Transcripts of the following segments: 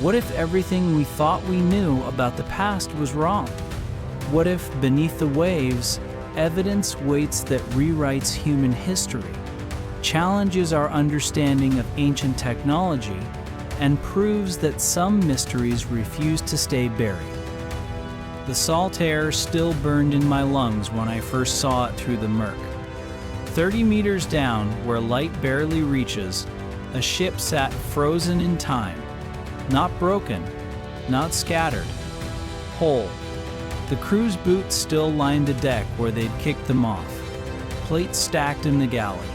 What if everything we thought we knew about the past was wrong? What if, beneath the waves, evidence waits that rewrites human history, challenges our understanding of ancient technology, and proves that some mysteries refuse to stay buried? The salt air still burned in my lungs when I first saw it through the murk. 30 meters down, where light barely reaches, a ship sat frozen in time. Not broken, not scattered, whole. The crew's boots still lined the deck where they'd kicked them off. Plates stacked in the galley.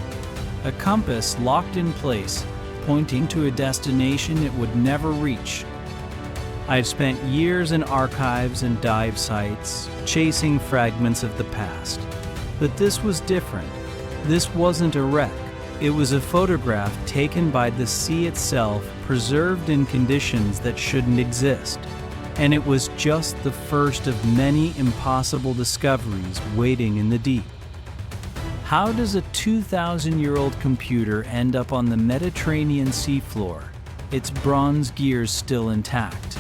A compass locked in place, pointing to a destination it would never reach. I've spent years in archives and dive sites, chasing fragments of the past. But this was different. This wasn't a wreck. It was a photograph taken by the sea itself, preserved in conditions that shouldn't exist. And it was just the first of many impossible discoveries waiting in the deep. How does a 2,000-year-old computer end up on the Mediterranean seafloor, its bronze gears still intact?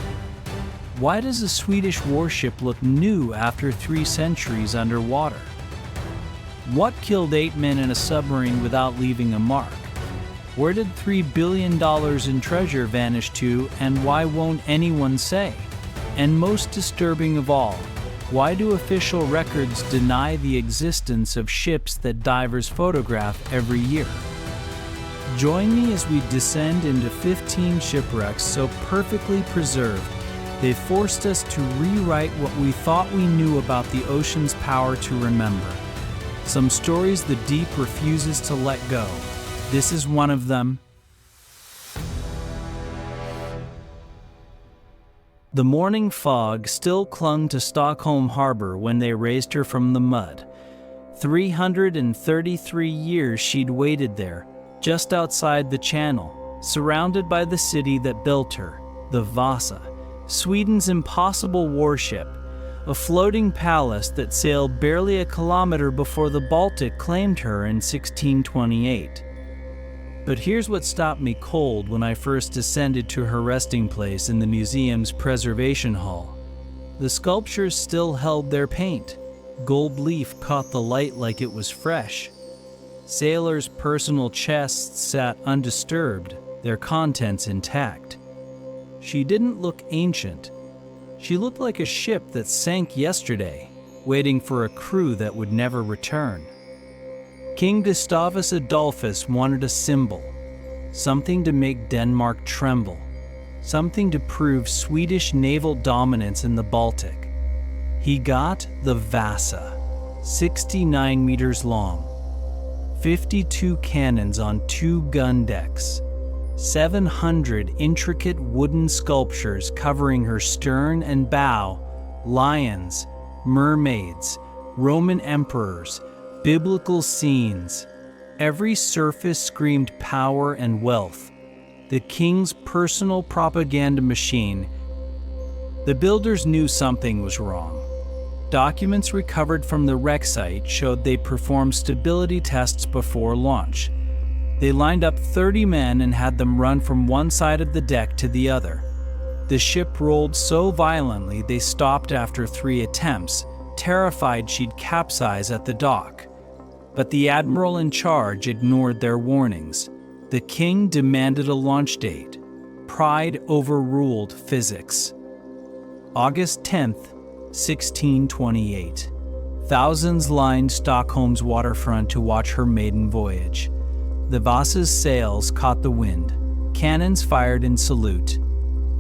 Why does a Swedish warship look new after 3 centuries underwater? What killed 8 men in a submarine without leaving a mark? Where did $3 billion in treasure vanish to, and why won't anyone say? And most disturbing of all, why do official records deny the existence of ships that divers photograph every year? Join me as we descend into 15 shipwrecks so perfectly preserved, they forced us to rewrite what we thought we knew about the ocean's power to remember. Some stories the deep refuses to let go. This is one of them. The morning fog still clung to Stockholm Harbor when they raised her from the mud. 333 years she'd waited there, just outside the channel, surrounded by the city that built her, the Vasa, Sweden's impossible warship, a floating palace that sailed barely a kilometer before the Baltic claimed her in 1628. But here's what stopped me cold when I first descended to her resting place in the museum's preservation hall. The sculptures still held their paint. Gold leaf caught the light like it was fresh. Sailors' personal chests sat undisturbed, their contents intact. She didn't look ancient. She looked like a ship that sank yesterday, waiting for a crew that would never return. King Gustavus Adolphus wanted a symbol, something to make Denmark tremble, something to prove Swedish naval dominance in the Baltic. He got the Vasa, 69 meters long, 52 cannons on 2 gun decks, 700 intricate wooden sculptures covering her stern and bow, lions, mermaids, Roman emperors, biblical scenes. Every surface screamed power and wealth. The king's personal propaganda machine. The builders knew something was wrong. Documents recovered from the wreck site showed they performed stability tests before launch. They lined up 30 men and had them run from one side of the deck to the other. The ship rolled so violently they stopped after 3 attempts, terrified she'd capsize at the dock. But the admiral in charge ignored their warnings. The king demanded a launch date. Pride overruled physics. August 10th, 1628. Thousands lined Stockholm's waterfront to watch her maiden voyage. The Vasa's sails caught the wind. Cannons fired in salute.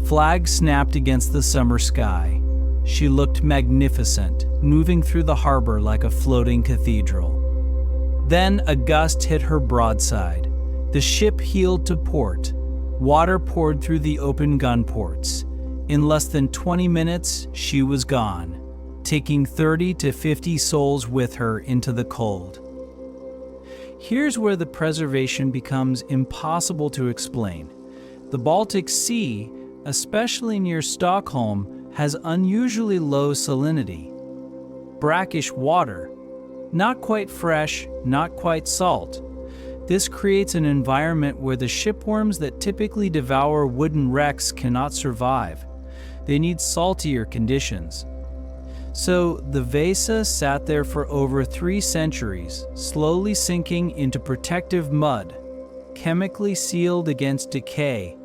Flags snapped against the summer sky. She looked magnificent, moving through the harbor like a floating cathedral. Then a gust hit her broadside. The ship heeled to port. Water poured through the open gun ports. In less than 20 minutes, she was gone, taking 30 to 50 souls with her into the cold. Here's where the preservation becomes impossible to explain. The Baltic Sea, especially near Stockholm, has unusually low salinity. Brackish water, not quite fresh, not quite salt. This creates an environment where the shipworms that typically devour wooden wrecks cannot survive. They need saltier conditions. So the Vasa sat there for over 3 centuries, slowly sinking into protective mud, chemically sealed against decay.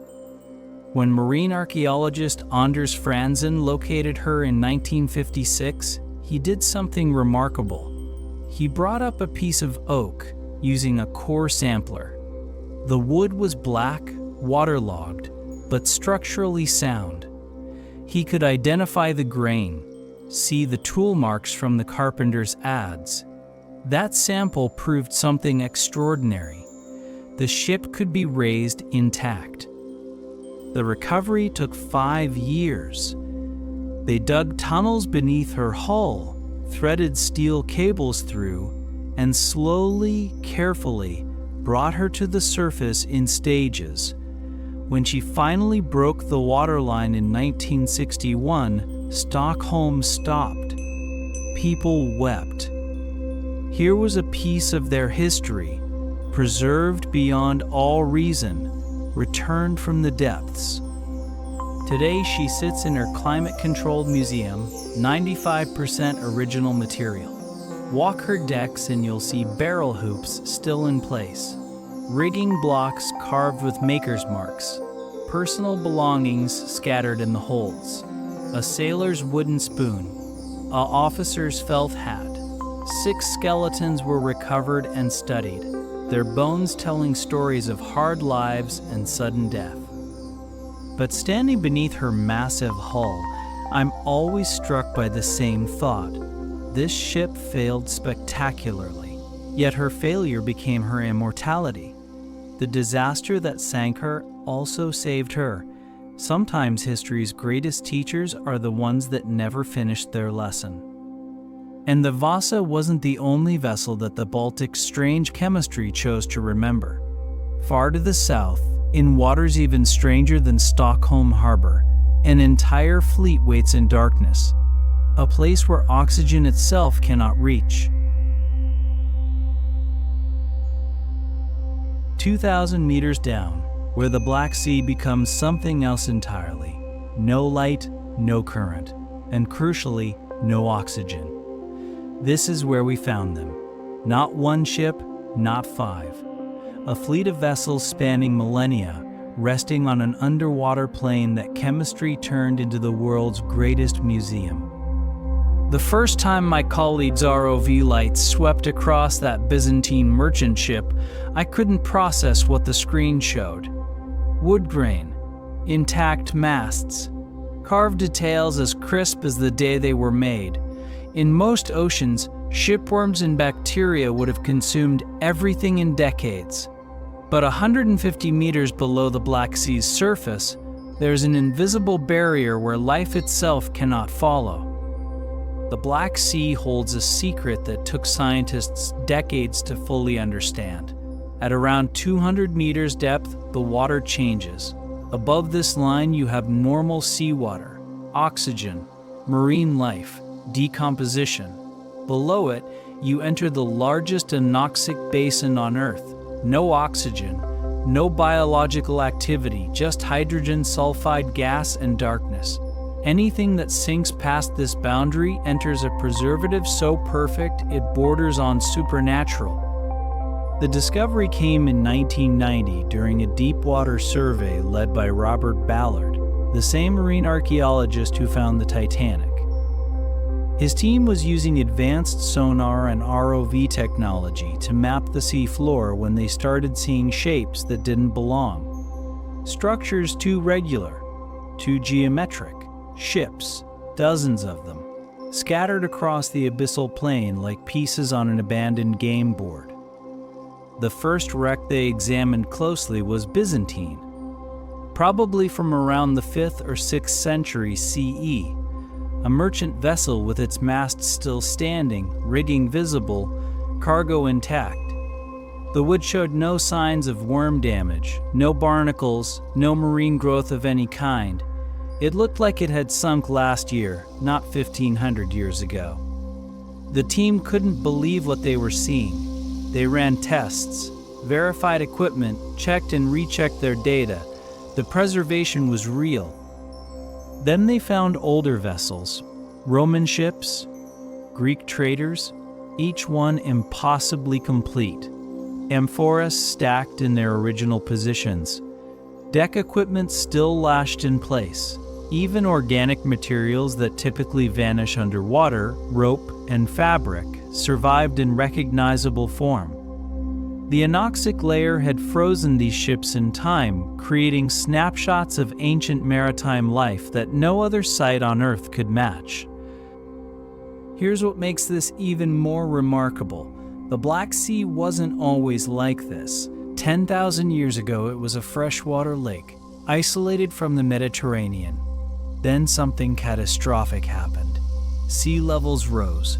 When marine archaeologist Anders Franzen located her in 1956, he did something remarkable. He brought up a piece of oak using a core sampler. The wood was black, waterlogged, but structurally sound. He could identify the grain, see the tool marks from the carpenter's adze. That sample proved something extraordinary. The ship could be raised intact. The recovery took 5 years. They dug tunnels beneath her hull, threaded steel cables through, and slowly, carefully brought her to the surface in stages. When she finally broke the waterline in 1961, Stockholm stopped. People wept. Here was a piece of their history, preserved beyond all reason, returned from the depths. Today she sits in her climate-controlled museum, 95% original material. Walk her decks and you'll see barrel hoops still in place, rigging blocks carved with maker's marks, personal belongings scattered in the holds, a sailor's wooden spoon, an officer's felt hat. 6 skeletons were recovered and studied, their bones telling stories of hard lives and sudden death. But standing beneath her massive hull, I'm always struck by the same thought. This ship failed spectacularly, yet her failure became her immortality. The disaster that sank her also saved her. Sometimes history's greatest teachers are the ones that never finished their lesson. And the Vasa wasn't the only vessel that the Baltic's strange chemistry chose to remember. Far to the south, in waters even stranger than Stockholm Harbor, an entire fleet waits in darkness, a place where oxygen itself cannot reach. 2,000 meters down, where the Black Sea becomes something else entirely. No light, no current, and crucially, no oxygen. This is where we found them. Not one ship, not 5. A fleet of vessels spanning millennia, resting on an underwater plain that chemistry turned into the world's greatest museum. The first time my colleague's ROV lights swept across that Byzantine merchant ship, I couldn't process what the screen showed. Wood grain, intact masts, carved details as crisp as the day they were made. In most oceans, shipworms and bacteria would have consumed everything in decades. But 150 meters below the Black Sea's surface, there's an invisible barrier where life itself cannot follow. The Black Sea holds a secret that took scientists decades to fully understand. At around 200 meters depth, the water changes. Above this line, you have normal seawater, oxygen, marine life, decomposition. Below it, you enter the largest anoxic basin on Earth. No oxygen, no biological activity, just hydrogen sulfide gas and darkness. Anything that sinks past this boundary enters a preservative so perfect it borders on supernatural. The discovery came in 1990 during a deep-water survey led by Robert Ballard, the same marine archaeologist who found the Titanic. His team was using advanced sonar and ROV technology to map the sea floor when they started seeing shapes that didn't belong. Structures too regular, too geometric, ships, dozens of them, scattered across the abyssal plain like pieces on an abandoned game board. The first wreck they examined closely was Byzantine, probably from around the 5th or 6th century CE. A merchant vessel with its mast still standing, rigging visible, cargo intact. The wood showed no signs of worm damage, no barnacles, no marine growth of any kind. It looked like it had sunk last year, not 1,500 years ago. The team couldn't believe what they were seeing. They ran tests, verified equipment, checked and rechecked their data. The preservation was real. Then they found older vessels, Roman ships, Greek traders, each one impossibly complete. Amphoras stacked in their original positions. Deck equipment still lashed in place. Even organic materials that typically vanish underwater, rope and fabric, survived in recognizable form. The anoxic layer had frozen these ships in time, creating snapshots of ancient maritime life that no other site on Earth could match. Here's what makes this even more remarkable. The Black Sea wasn't always like this. 10,000 years ago, it was a freshwater lake, isolated from the Mediterranean. Then something catastrophic happened. Sea levels rose.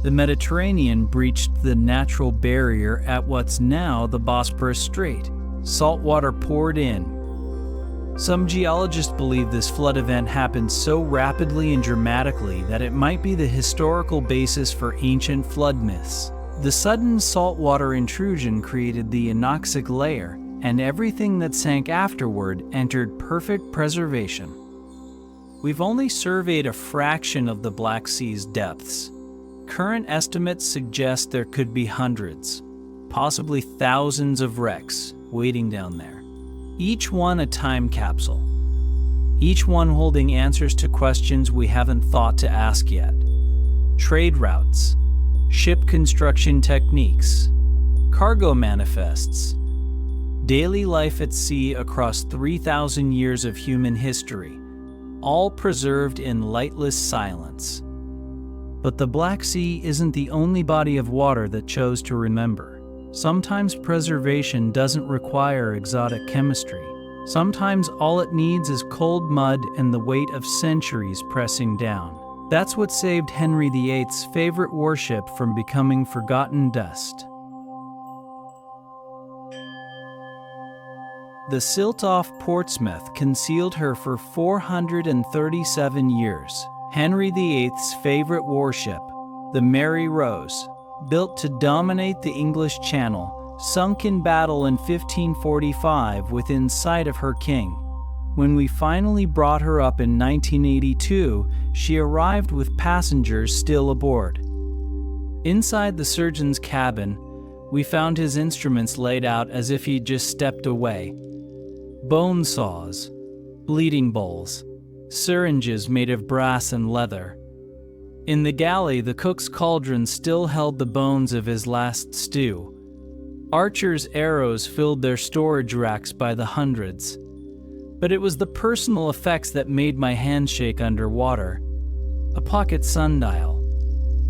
The Mediterranean breached the natural barrier at what's now the Bosporus Strait. Salt water poured in. Some geologists believe this flood event happened so rapidly and dramatically that it might be the historical basis for ancient flood myths. The sudden saltwater intrusion created the anoxic layer, and everything that sank afterward entered perfect preservation. We've only surveyed a fraction of the Black Sea's depths. Current estimates suggest there could be hundreds, possibly thousands of wrecks waiting down there. Each one a time capsule. Each one holding answers to questions we haven't thought to ask yet. Trade routes, ship construction techniques, cargo manifests, daily life at sea across 3,000 years of human history, all preserved in lightless silence. But the Black Sea isn't the only body of water that chose to remember. Sometimes preservation doesn't require exotic chemistry. Sometimes all it needs is cold mud and the weight of centuries pressing down. That's what saved Henry VIII's favorite warship from becoming forgotten dust. The silt off Portsmouth concealed her for 437 years. Henry VIII's favorite warship, the Mary Rose, built to dominate the English Channel, sunk in battle in 1545 within sight of her king. When we finally brought her up in 1982, she arrived with passengers still aboard. Inside the surgeon's cabin, we found his instruments laid out as if he'd just stepped away. Bone saws, bleeding bowls, syringes made of brass and leather. In the galley, the cook's cauldron still held the bones of his last stew. Archers' arrows filled their storage racks by the hundreds. But it was the personal effects that made my hands shake underwater. A pocket sundial,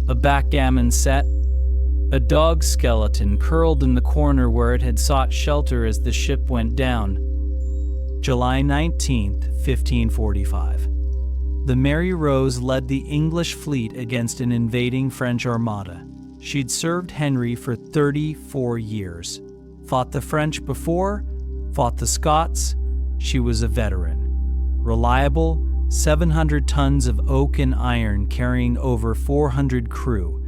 a backgammon set, a dog skeleton curled in the corner where it had sought shelter as the ship went down. July 19, 1545. The Mary Rose led the English fleet against an invading French armada. She'd served Henry for 34 years. Fought the French before, fought the Scots. She was a veteran. Reliable, 700 tons of oak and iron carrying over 400 crew.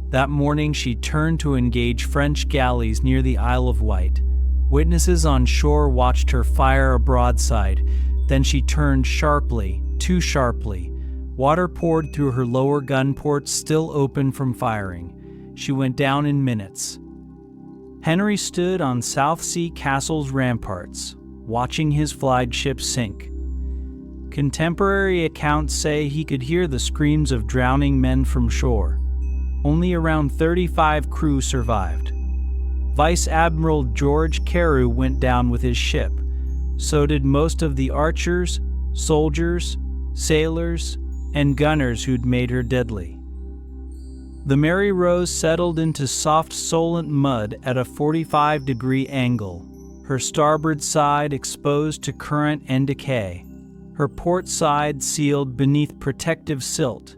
That morning she turned to engage French galleys near the Isle of Wight. Witnesses on shore watched her fire a broadside. Then she turned sharply, too sharply. Water poured through her lower gun ports still open from firing. She went down in minutes. Henry stood on South Sea Castle's ramparts, watching his flagship sink. Contemporary accounts say he could hear the screams of drowning men from shore. Only around 35 crew survived. Vice Admiral George Carew went down with his ship. So did most of the archers, soldiers, sailors, and gunners who'd made her deadly. The Mary Rose settled into soft Solent mud at a 45-degree angle, her starboard side exposed to current and decay, her port side sealed beneath protective silt.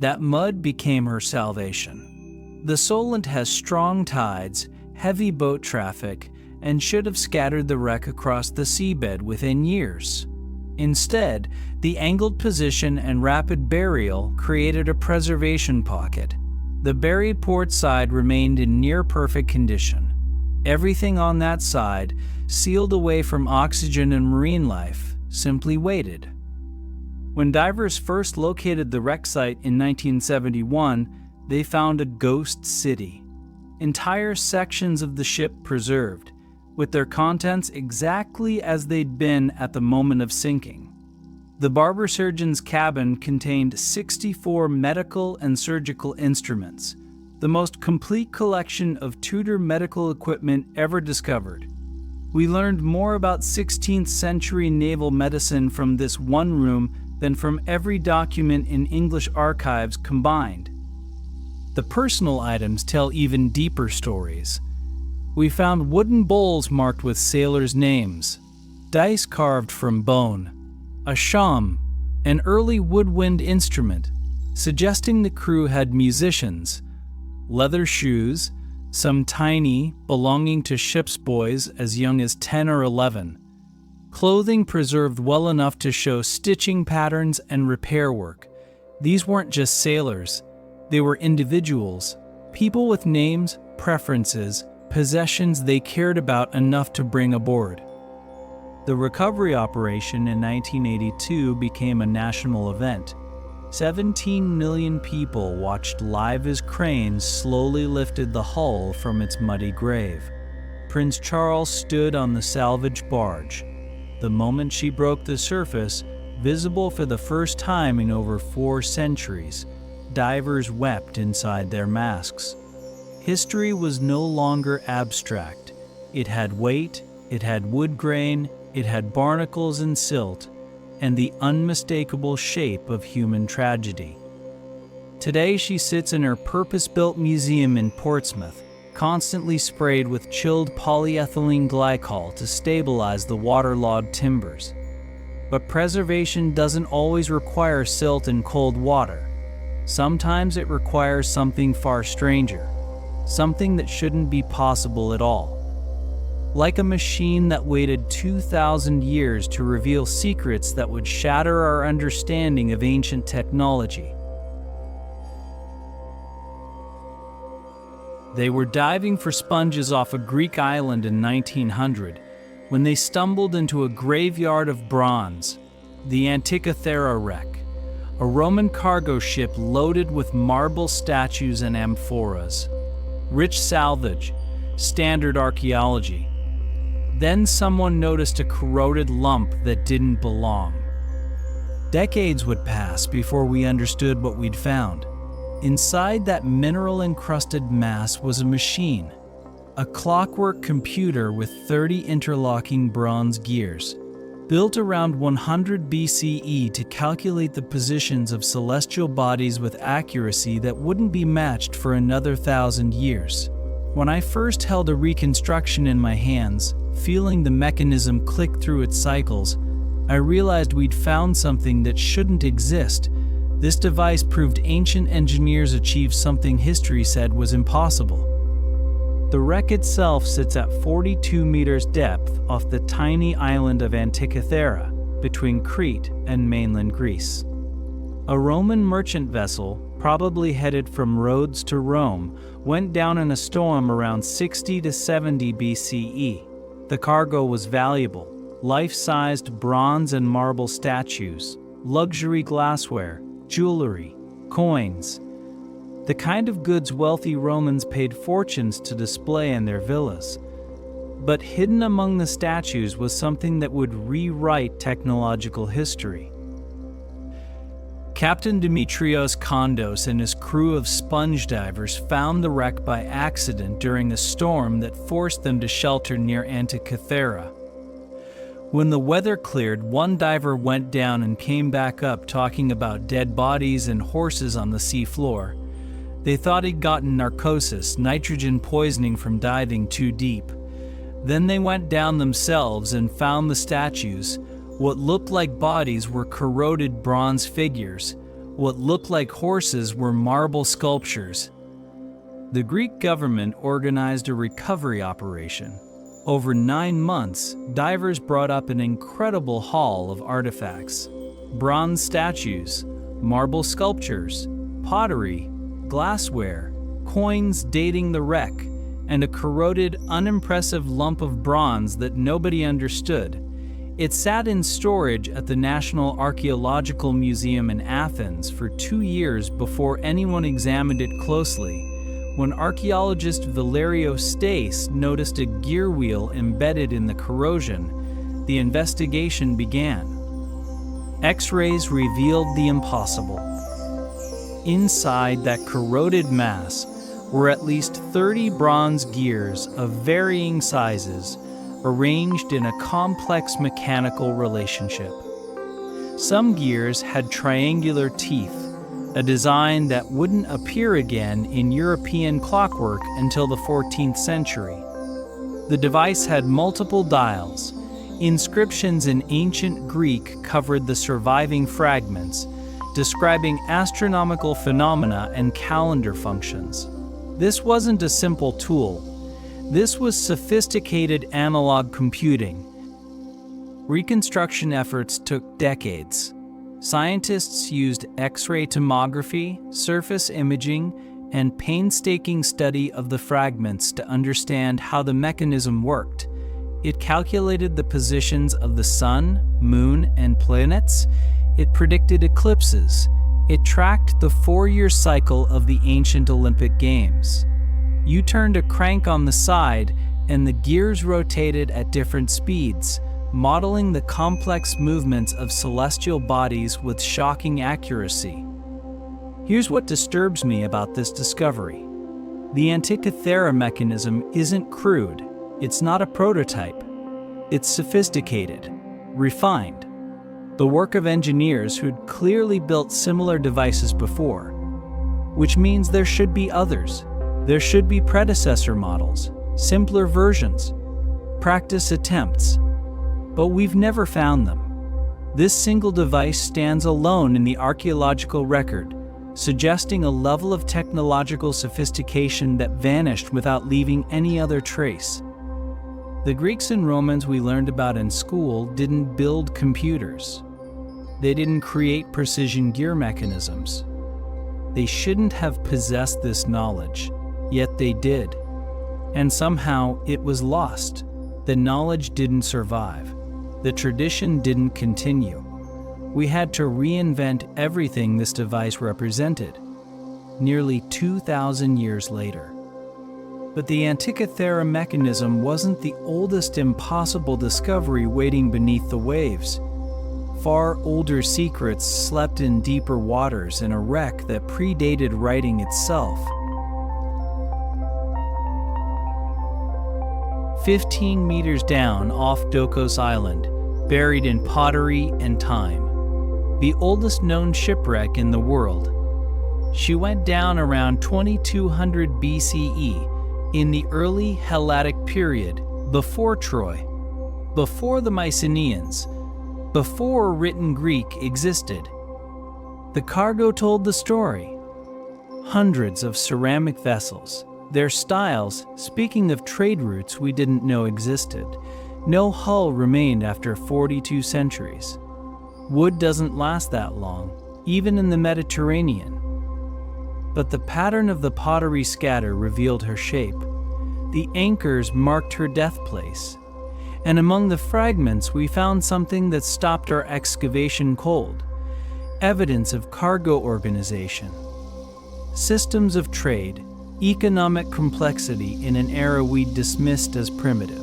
That mud became her salvation. The Solent has strong tides, heavy boat traffic, and should have scattered the wreck across the seabed within years. Instead, the angled position and rapid burial created a preservation pocket. The buried port side remained in near-perfect condition. Everything on that side, sealed away from oxygen and marine life, simply waited. When divers first located the wreck site in 1971, they found a ghost city. Entire sections of the ship preserved, with their contents exactly as they'd been at the moment of sinking. The barber surgeon's cabin contained 64 medical and surgical instruments, the most complete collection of Tudor medical equipment ever discovered. We learned more about 16th century naval medicine from this one room than from every document in English archives combined. The personal items tell even deeper stories. We found wooden bowls marked with sailors' names, dice carved from bone, a sham, an early woodwind instrument, suggesting the crew had musicians, leather shoes, some tiny, belonging to ship's boys as young as 10 or 11, clothing preserved well enough to show stitching patterns and repair work. These weren't just sailors, they were individuals, people with names, preferences, possessions they cared about enough to bring aboard. The recovery operation in 1982 became a national event. 17 million people watched live as cranes slowly lifted the hull from its muddy grave. Prince Charles stood on the salvage barge. The moment she broke the surface, visible for the first time in over 4 centuries, divers wept inside their masks. History was no longer abstract. It had weight, it had wood grain, it had barnacles and silt, and the unmistakable shape of human tragedy. Today she sits in her purpose-built museum in Portsmouth, constantly sprayed with chilled polyethylene glycol to stabilize the waterlogged timbers. But preservation doesn't always require silt and cold water. Sometimes it requires something far stranger, something that shouldn't be possible at all. Like a machine that waited 2,000 years to reveal secrets that would shatter our understanding of ancient technology. They were diving for sponges off a Greek island in 1900 when they stumbled into a graveyard of bronze, the Antikythera wreck, a Roman cargo ship loaded with marble statues and amphoras. Rich salvage, standard archaeology. Then someone noticed a corroded lump that didn't belong. Decades would pass before we understood what we'd found. Inside that mineral-encrusted mass was a machine, a clockwork computer with 30 interlocking bronze gears, built around 100 BCE to calculate the positions of celestial bodies with accuracy that wouldn't be matched for another 1,000 years. When I first held a reconstruction in my hands, feeling the mechanism click through its cycles, I realized we'd found something that shouldn't exist. This device proved ancient engineers achieved something history said was impossible. The wreck itself sits at 42 meters depth off the tiny island of Antikythera, between Crete and mainland Greece. A Roman merchant vessel, probably headed from Rhodes to Rome, went down in a storm around 60 to 70 BCE. The cargo was valuable, life-sized bronze and marble statues, luxury glassware, jewelry, coins, the kind of goods wealthy Romans paid fortunes to display in their villas. But hidden among the statues was something that would rewrite technological history. Captain Dimitrios Kondos and his crew of sponge divers found the wreck by accident during a storm that forced them to shelter near Antikythera. When the weather cleared, one diver went down and came back up talking about dead bodies and horses on the seafloor. They thought he'd gotten narcosis, nitrogen poisoning from diving too deep. Then they went down themselves and found the statues. What looked like bodies were corroded bronze figures. What looked like horses were marble sculptures. The Greek government organized a recovery operation. Over 9 months, divers brought up an incredible haul of artifacts. Bronze statues, marble sculptures, pottery, glassware, coins dating the wreck, and a corroded, unimpressive lump of bronze that nobody understood. It sat in storage at the National Archaeological Museum in Athens for 2 years before anyone examined it closely. When archaeologist Valerio Stace noticed a gear wheel embedded in the corrosion, the investigation began. X-rays revealed the impossible. Inside that corroded mass were at least 30 bronze gears of varying sizes, arranged in a complex mechanical relationship. Some gears had triangular teeth, a design that wouldn't appear again in European clockwork until the 14th century. The device had multiple dials. Inscriptions in ancient Greek covered the surviving fragments, describing astronomical phenomena and calendar functions. This wasn't a simple tool. This was sophisticated analog computing. Reconstruction efforts took decades. Scientists used X-ray tomography, surface imaging, and painstaking study of the fragments to understand how the mechanism worked. It calculated the positions of the sun, moon, and planets. It predicted eclipses. It tracked the 4-year cycle of the ancient Olympic Games. You turned a crank on the side, and the gears rotated at different speeds, modeling the complex movements of celestial bodies with shocking accuracy. Here's what disturbs me about this discovery. The Antikythera mechanism isn't crude. It's not a prototype. It's sophisticated, refined. The work of engineers who'd clearly built similar devices before, which means there should be others. There should be predecessor models, simpler versions, practice attempts, but we've never found them. This single device stands alone in the archaeological record, suggesting a level of technological sophistication that vanished without leaving any other trace. The Greeks and Romans we learned about in school didn't build computers. They didn't create precision gear mechanisms. They shouldn't have possessed this knowledge. Yet they did. And somehow it was lost. The knowledge didn't survive. The tradition didn't continue. We had to reinvent everything this device represented, nearly 2,000 years later. But the Antikythera mechanism wasn't the oldest impossible discovery waiting beneath the waves. Far older secrets slept in deeper waters in a wreck that predated writing itself. 15 meters down off Dokos Island, buried in pottery and time. The oldest known shipwreck in the world. She went down around 2200 BCE in the early Helladic period, before Troy, before the Mycenaeans, before written Greek existed. The cargo told the story. Hundreds of ceramic vessels. Their styles, speaking of trade routes we didn't know existed. No hull remained after 42 centuries. Wood doesn't last that long, even in the Mediterranean. But the pattern of the pottery scatter revealed her shape. The anchors marked her death place. And among the fragments we found something that stopped our excavation cold. Evidence of cargo organization. Systems of trade. Economic complexity in an era we dismissed as primitive.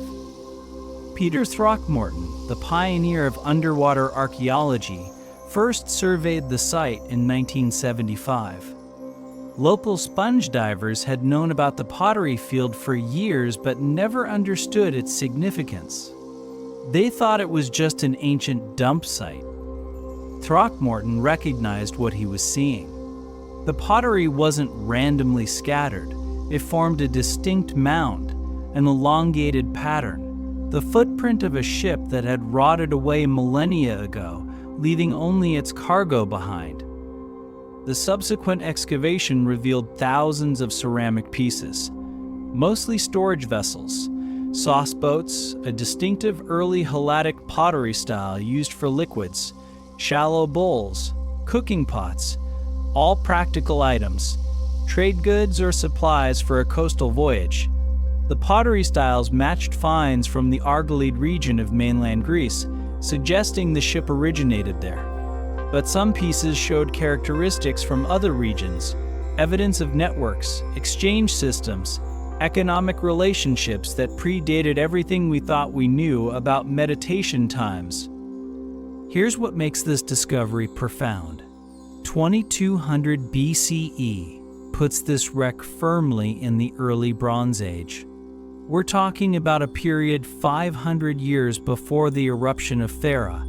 Peter Throckmorton, the pioneer of underwater archaeology, first surveyed the site in 1975. Local sponge divers had known about the pottery field for years but never understood its significance. They thought it was just an ancient dump site. Throckmorton recognized what he was seeing. The pottery wasn't randomly scattered. It formed a distinct mound, an elongated pattern, the footprint of a ship that had rotted away millennia ago, leaving only its cargo behind. The subsequent excavation revealed thousands of ceramic pieces, mostly storage vessels, sauce boats, a distinctive early Helladic pottery style used for liquids, shallow bowls, cooking pots, all practical items, trade goods or supplies for a coastal voyage. The pottery styles matched finds from the Argolid region of mainland Greece, suggesting the ship originated there. But some pieces showed characteristics from other regions, evidence of networks, exchange systems, economic relationships that predated everything we thought we knew about meditation times. Here's what makes this discovery profound. 2200 BCE puts this wreck firmly in the early Bronze Age. We're talking about a period 500 years before the eruption of Thera,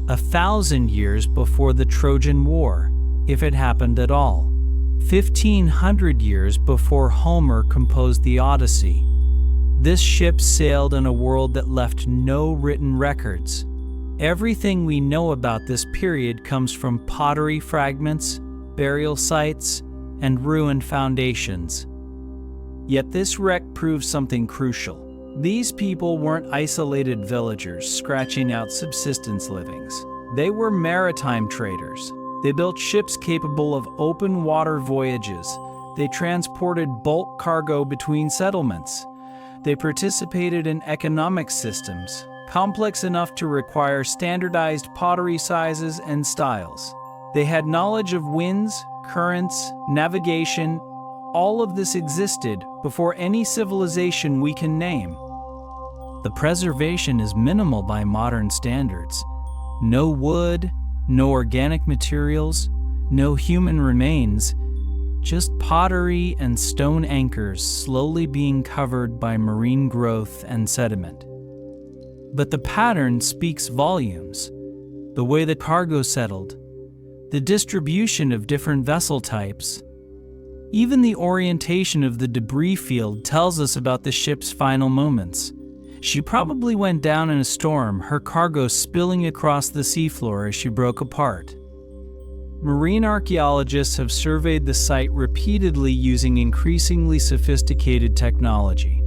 1,000 years before the Trojan War, if it happened at all, 1,500 years before Homer composed the Odyssey. This ship sailed in a world that left no written records. Everything we know about this period comes from pottery fragments, burial sites, and ruined foundations. Yet this wreck proves something crucial. These people weren't isolated villagers scratching out subsistence livings. They were maritime traders. They built ships capable of open water voyages. They transported bulk cargo between settlements. They participated in economic systems, complex enough to require standardized pottery sizes and styles. They had knowledge of winds, currents, navigation. All of this existed before any civilization we can name. The preservation is minimal by modern standards. No wood, no organic materials, no human remains, just pottery and stone anchors slowly being covered by marine growth and sediment. But the pattern speaks volumes. The way the cargo settled, the distribution of different vessel types, even the orientation of the debris field tells us about the ship's final moments. She probably went down in a storm, her cargo spilling across the seafloor as she broke apart. Marine archaeologists have surveyed the site repeatedly using increasingly sophisticated technology.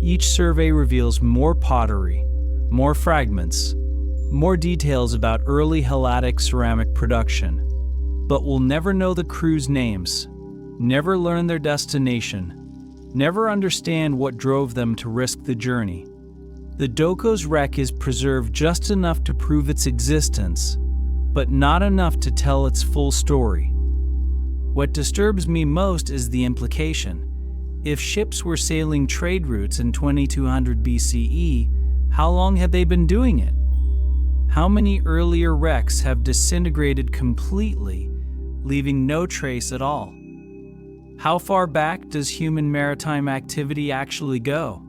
Each survey reveals more pottery, more fragments, more details about early Helladic ceramic production. But we'll never know the crew's names, never learn their destination, never understand what drove them to risk the journey. The Dokos wreck is preserved just enough to prove its existence, but not enough to tell its full story. What disturbs me most is the implication. If ships were sailing trade routes in 2200 BCE, how long had they been doing it? How many earlier wrecks have disintegrated completely, leaving no trace at all? How far back does human maritime activity actually go?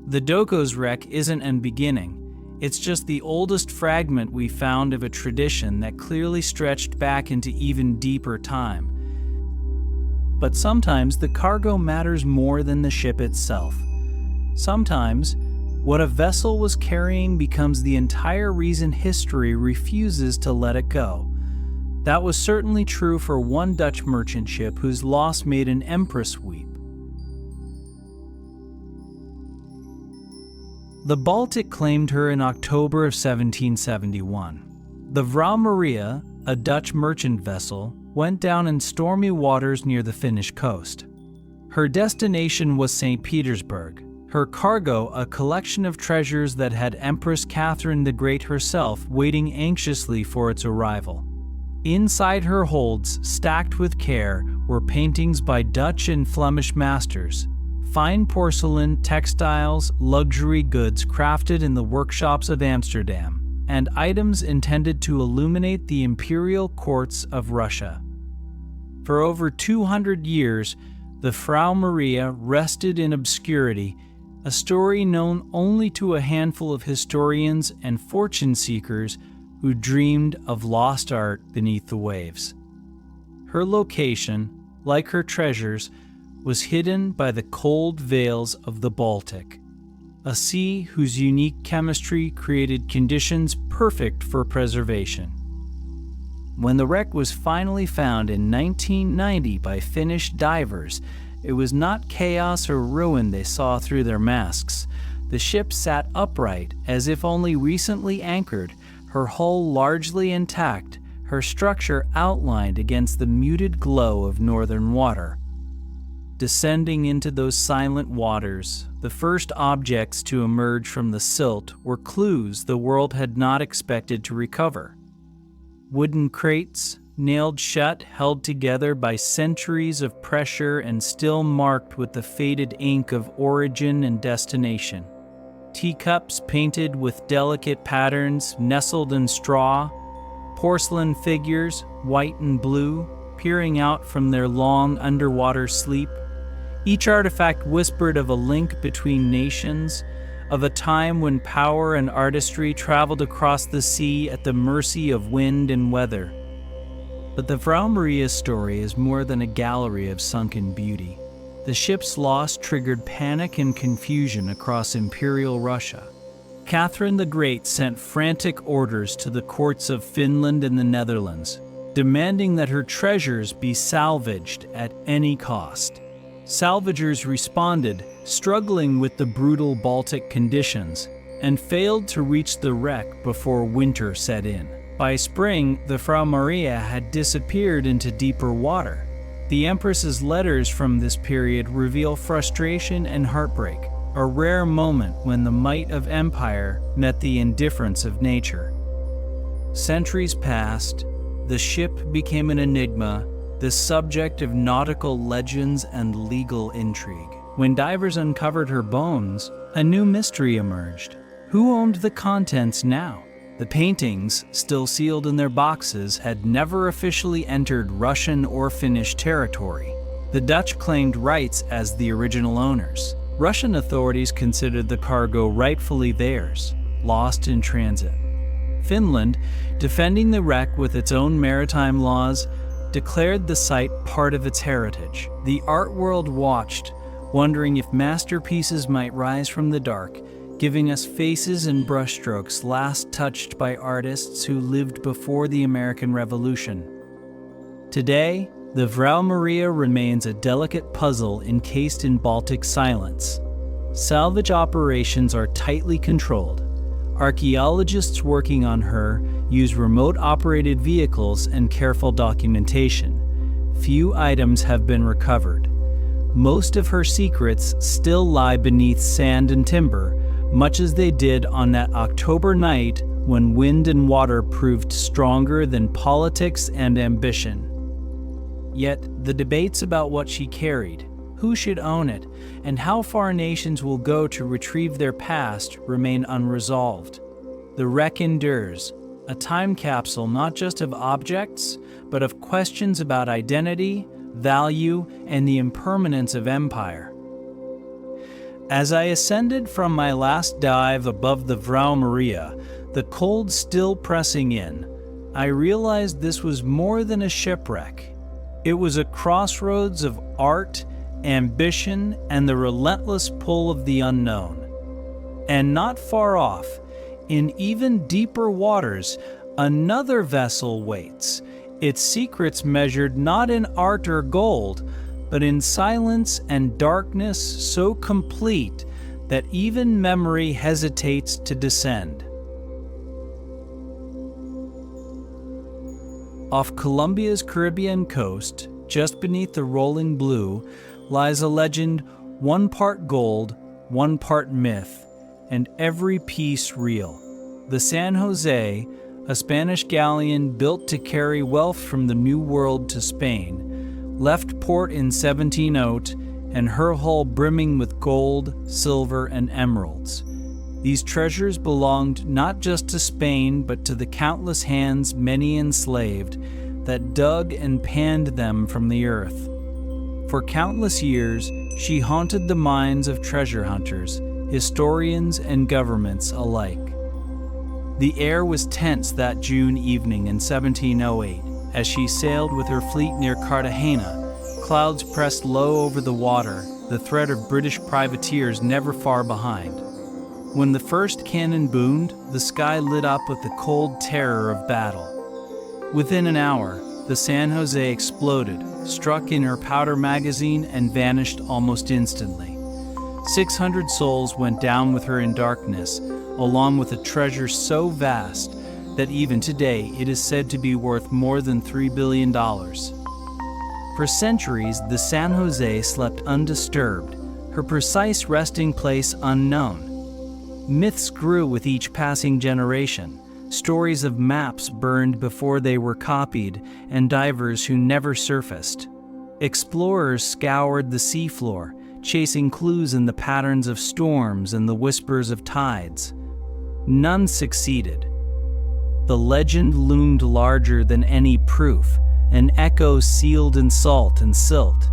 The Dokos wreck isn't a beginning. It's just the oldest fragment we found of a tradition that clearly stretched back into even deeper time. But sometimes the cargo matters more than the ship itself. Sometimes, what a vessel was carrying becomes the entire reason history refuses to let it go. That was certainly true for one Dutch merchant ship whose loss made an empress weep. The Baltic claimed her in October of 1771. The Vrouw Maria, a Dutch merchant vessel, went down in stormy waters near the Finnish coast. Her destination was St. Petersburg. Her cargo, a collection of treasures that had Empress Catherine the Great herself waiting anxiously for its arrival. Inside her holds, stacked with care, were paintings by Dutch and Flemish masters, fine porcelain, textiles, luxury goods crafted in the workshops of Amsterdam, and items intended to illuminate the imperial courts of Russia. For over 200 years, the Vrouw Maria rested in obscurity, a story known only to a handful of historians and fortune seekers who dreamed of lost art beneath the waves. Her location, like her treasures, was hidden by the cold veils of the Baltic, a sea whose unique chemistry created conditions perfect for preservation. When the wreck was finally found in 1990 by Finnish divers, it was not chaos or ruin they saw through their masks. The ship sat upright, as if only recently anchored, her hull largely intact, her structure outlined against the muted glow of northern water. descending into those silent waters, the first objects to emerge from the silt were clues the world had not expected to recover. Wooden crates, nailed shut, held together by centuries of pressure and still marked with the faded ink of origin and destination. Teacups painted with delicate patterns nestled in straw, porcelain figures, white and blue, peering out from their long underwater sleep. Each artifact whispered of a link between nations, of a time when power and artistry traveled across the sea at the mercy of wind and weather. But the Vrouw story is more than a gallery of sunken beauty. The ship's loss triggered panic and confusion across Imperial Russia. Catherine the Great sent frantic orders to the courts of Finland and the Netherlands, demanding that her treasures be salvaged at any cost. Salvagers responded, struggling with the brutal Baltic conditions, and failed to reach the wreck before winter set in. By spring, the Vrouw had disappeared into deeper water. The Empress's letters from this period reveal frustration and heartbreak, a rare moment when the might of empire met the indifference of nature. Centuries passed, the ship became an enigma, the subject of nautical legends and legal intrigue. When divers uncovered her bones, a new mystery emerged. Who owned the contents now? The paintings, still sealed in their boxes, had never officially entered Russian or Finnish territory. The Dutch claimed rights as the original owners. Russian authorities considered the cargo rightfully theirs, lost in transit. Finland, defending the wreck with its own maritime laws, declared the site part of its heritage. The art world watched, wondering if masterpieces might rise from the dark, giving us faces and brushstrokes last touched by artists who lived before the American Revolution. Today, the Vrouw remains a delicate puzzle encased in Baltic silence. Salvage operations are tightly controlled. Archaeologists working on her use remote-operated vehicles and careful documentation. Few items have been recovered. Most of her secrets still lie beneath sand and timber, much as they did on that October night when wind and water proved stronger than politics and ambition. Yet, the debates about what she carried, who should own it, and how far nations will go to retrieve their past remain unresolved. The wreck endures, a time capsule not just of objects, but of questions about identity, value, and the impermanence of empire. As I ascended from my last dive above the Vrouw, the cold still pressing in, I realized this was more than a shipwreck. It was a crossroads of art, ambition, and the relentless pull of the unknown. And not far off, in even deeper waters, another vessel waits, its secrets measured not in art or gold, but in silence and darkness so complete that even memory hesitates to descend. Off Colombia's Caribbean coast, just beneath the rolling blue, lies a legend 1 part gold, 1 part myth, and every piece real. The San José, a Spanish galleon built to carry wealth from the New World to Spain, left port in 1708, and her hull brimming with gold, silver, and emeralds. These treasures belonged not just to Spain, but to the countless hands, many enslaved, that dug and panned them from the earth. For countless years, she haunted the minds of treasure hunters, historians, and governments alike. The air was tense that June evening in 1708, as she sailed with her fleet near Cartagena. Clouds pressed low over the water, the threat of British privateers never far behind. When the first cannon boomed, the sky lit up with the cold terror of battle. Within an hour, the San José exploded, struck in her powder magazine, and vanished almost instantly. 600 souls went down with her in darkness, along with a treasure so vast that even today it is said to be worth more than $3 billion. For centuries, the San Jose slept undisturbed, her precise resting place unknown. Myths grew with each passing generation, stories of maps burned before they were copied, and divers who never surfaced. Explorers scoured the seafloor, chasing clues in the patterns of storms and the whispers of tides. None succeeded. The legend loomed larger than any proof, an echo sealed in salt and silt.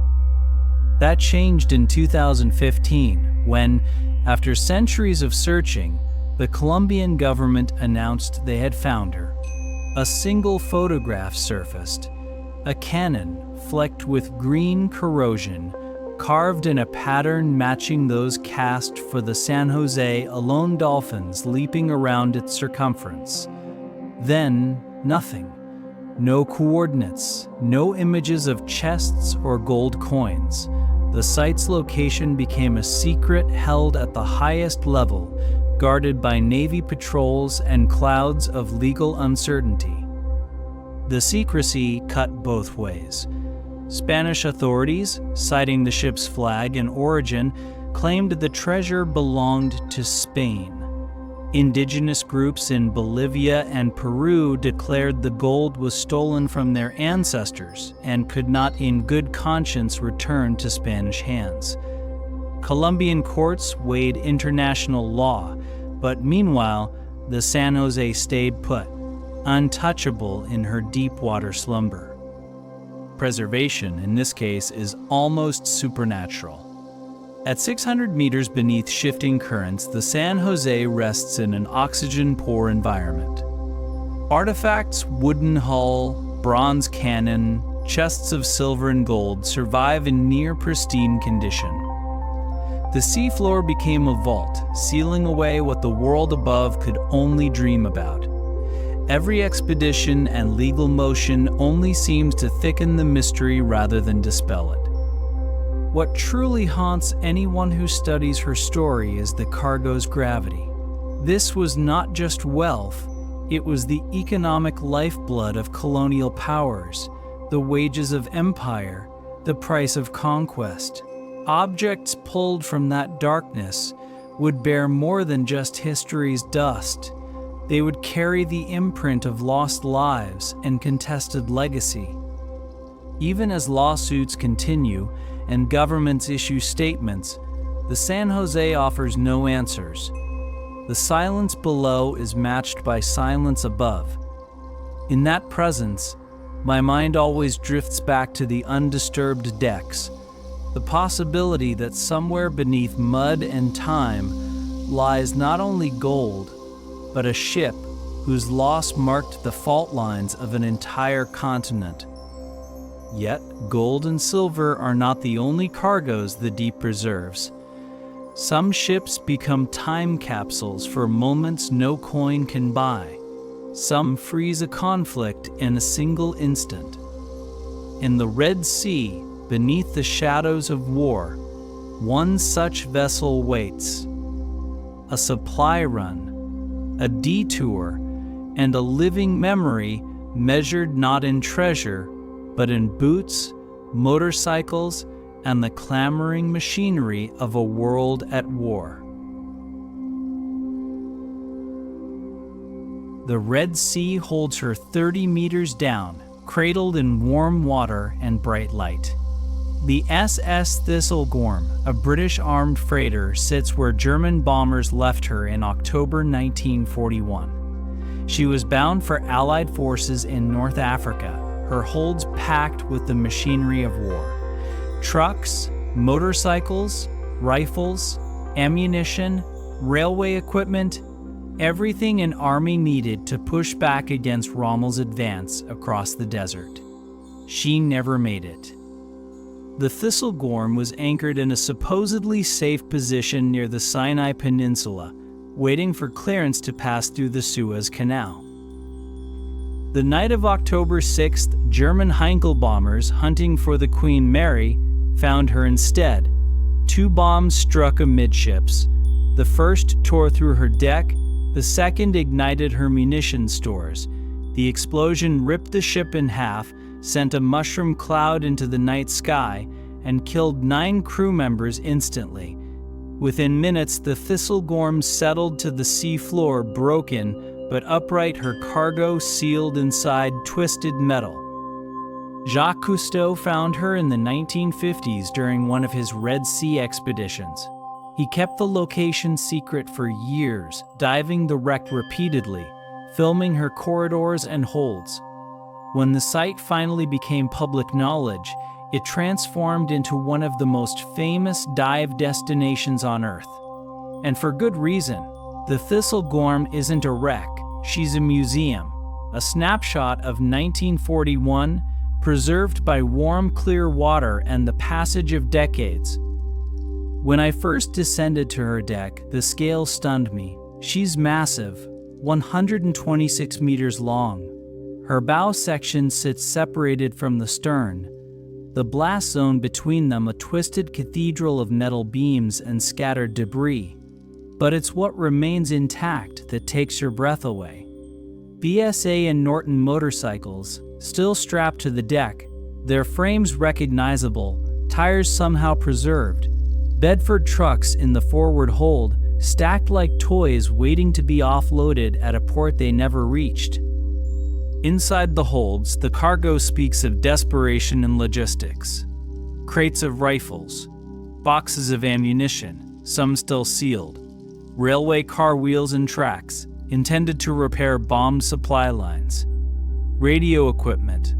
That changed in 2015 when, after centuries of searching, the Colombian government announced they had found her. A single photograph surfaced, a cannon flecked with green corrosion, carved in a pattern matching those cast for the San Jose alone dolphins leaping around its circumference. Then, nothing. No coordinates, no images of chests or gold coins. The site's location became a secret held at the highest level, guarded by Navy patrols and clouds of legal uncertainty. The secrecy cut both ways. Spanish authorities, citing the ship's flag and origin, claimed the treasure belonged to Spain. Indigenous groups in Bolivia and Peru declared the gold was stolen from their ancestors and could not in good conscience return to Spanish hands. Colombian courts weighed international law, but meanwhile, the San Jose stayed put, untouchable in her deep water slumber. Preservation, in this case, is almost supernatural. At 600 meters beneath shifting currents, the San Jose rests in an oxygen-poor environment. Artifacts, wooden hull, bronze cannon, chests of silver and gold survive in near-pristine condition. The seafloor became a vault, sealing away what the world above could only dream about. Every expedition and legal motion only seems to thicken the mystery rather than dispel it. What truly haunts anyone who studies her story is the cargo's gravity. This was not just wealth, it was the economic lifeblood of colonial powers, the wages of empire, the price of conquest. Objects pulled from that darkness would bear more than just history's dust. They would carry the imprint of lost lives and contested legacy. Even as lawsuits continue and governments issue statements, the San Jose offers no answers. The silence below is matched by silence above. In that presence, my mind always drifts back to the undisturbed decks, the possibility that somewhere beneath mud and time lies not only gold, but a ship whose loss marked the fault lines of an entire continent. Yet, gold and silver are not the only cargoes the deep preserves. Some ships become time capsules for moments no coin can buy. Some freeze a conflict in a single instant. In the Red Sea, beneath the shadows of war, one such vessel waits. A supply run, a detour, and a living memory measured not in treasure, but in boots, motorcycles, and the clamoring machinery of a world at war. The Red Sea holds her 30 meters down, cradled in warm water and bright light. The SS Thistlegorm, a British armed freighter, sits where German bombers left her in October 1941. She was bound for Allied forces in North Africa, her holds packed with the machinery of war. Trucks, motorcycles, rifles, ammunition, railway equipment, everything an army needed to push back against Rommel's advance across the desert. She never made it. The Thistlegorm was anchored in a supposedly safe position near the Sinai Peninsula, waiting for clearance to pass through the Suez Canal. The night of October 6th, German Heinkel bombers hunting for the Queen Mary found her instead. 2 bombs struck amidships. The first tore through her deck, the second ignited her munition stores. The explosion ripped the ship in half, sent a mushroom cloud into the night sky and killed 9 crew members instantly. Within minutes, the Thistlegorm settled to the sea floor, broken but upright, her cargo sealed inside twisted metal. Jacques Cousteau found her in the 1950s during one of his Red Sea expeditions. He kept the location secret for years, diving the wreck repeatedly, filming her corridors and holds. When the site finally became public knowledge, it transformed into one of the most famous dive destinations on Earth. And for good reason. The Thistlegorm isn't a wreck, she's a museum, a snapshot of 1941, preserved by warm, clear water and the passage of decades. When I first descended to her deck, the scale stunned me. She's massive, 126 meters long. Her bow section sits separated from the stern, the blast zone between them a twisted cathedral of metal beams and scattered debris. But it's what remains intact that takes your breath away. BSA and Norton motorcycles, still strapped to the deck, their frames recognizable, tires somehow preserved, Bedford trucks in the forward hold, stacked like toys waiting to be offloaded at a port they never reached. Inside the holds, the cargo speaks of desperation and logistics. Crates of rifles, boxes of ammunition, some still sealed, railway car wheels and tracks, intended to repair bombed supply lines, radio equipment,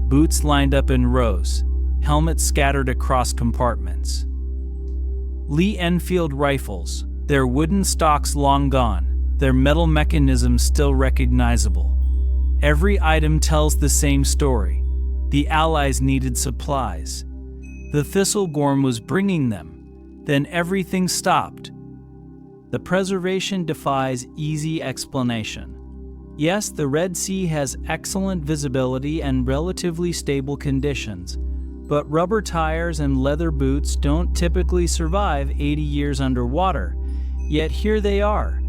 boots lined up in rows, helmets scattered across compartments. Lee Enfield rifles, their wooden stocks long gone, their metal mechanisms still recognizable. Every item tells the same story. The Allies needed supplies. The Thistlegorm was bringing them. Then everything stopped. The preservation defies easy explanation. Yes, the Red Sea has excellent visibility and relatively stable conditions, but rubber tires and leather boots don't typically survive 80 years underwater. Yet here they are.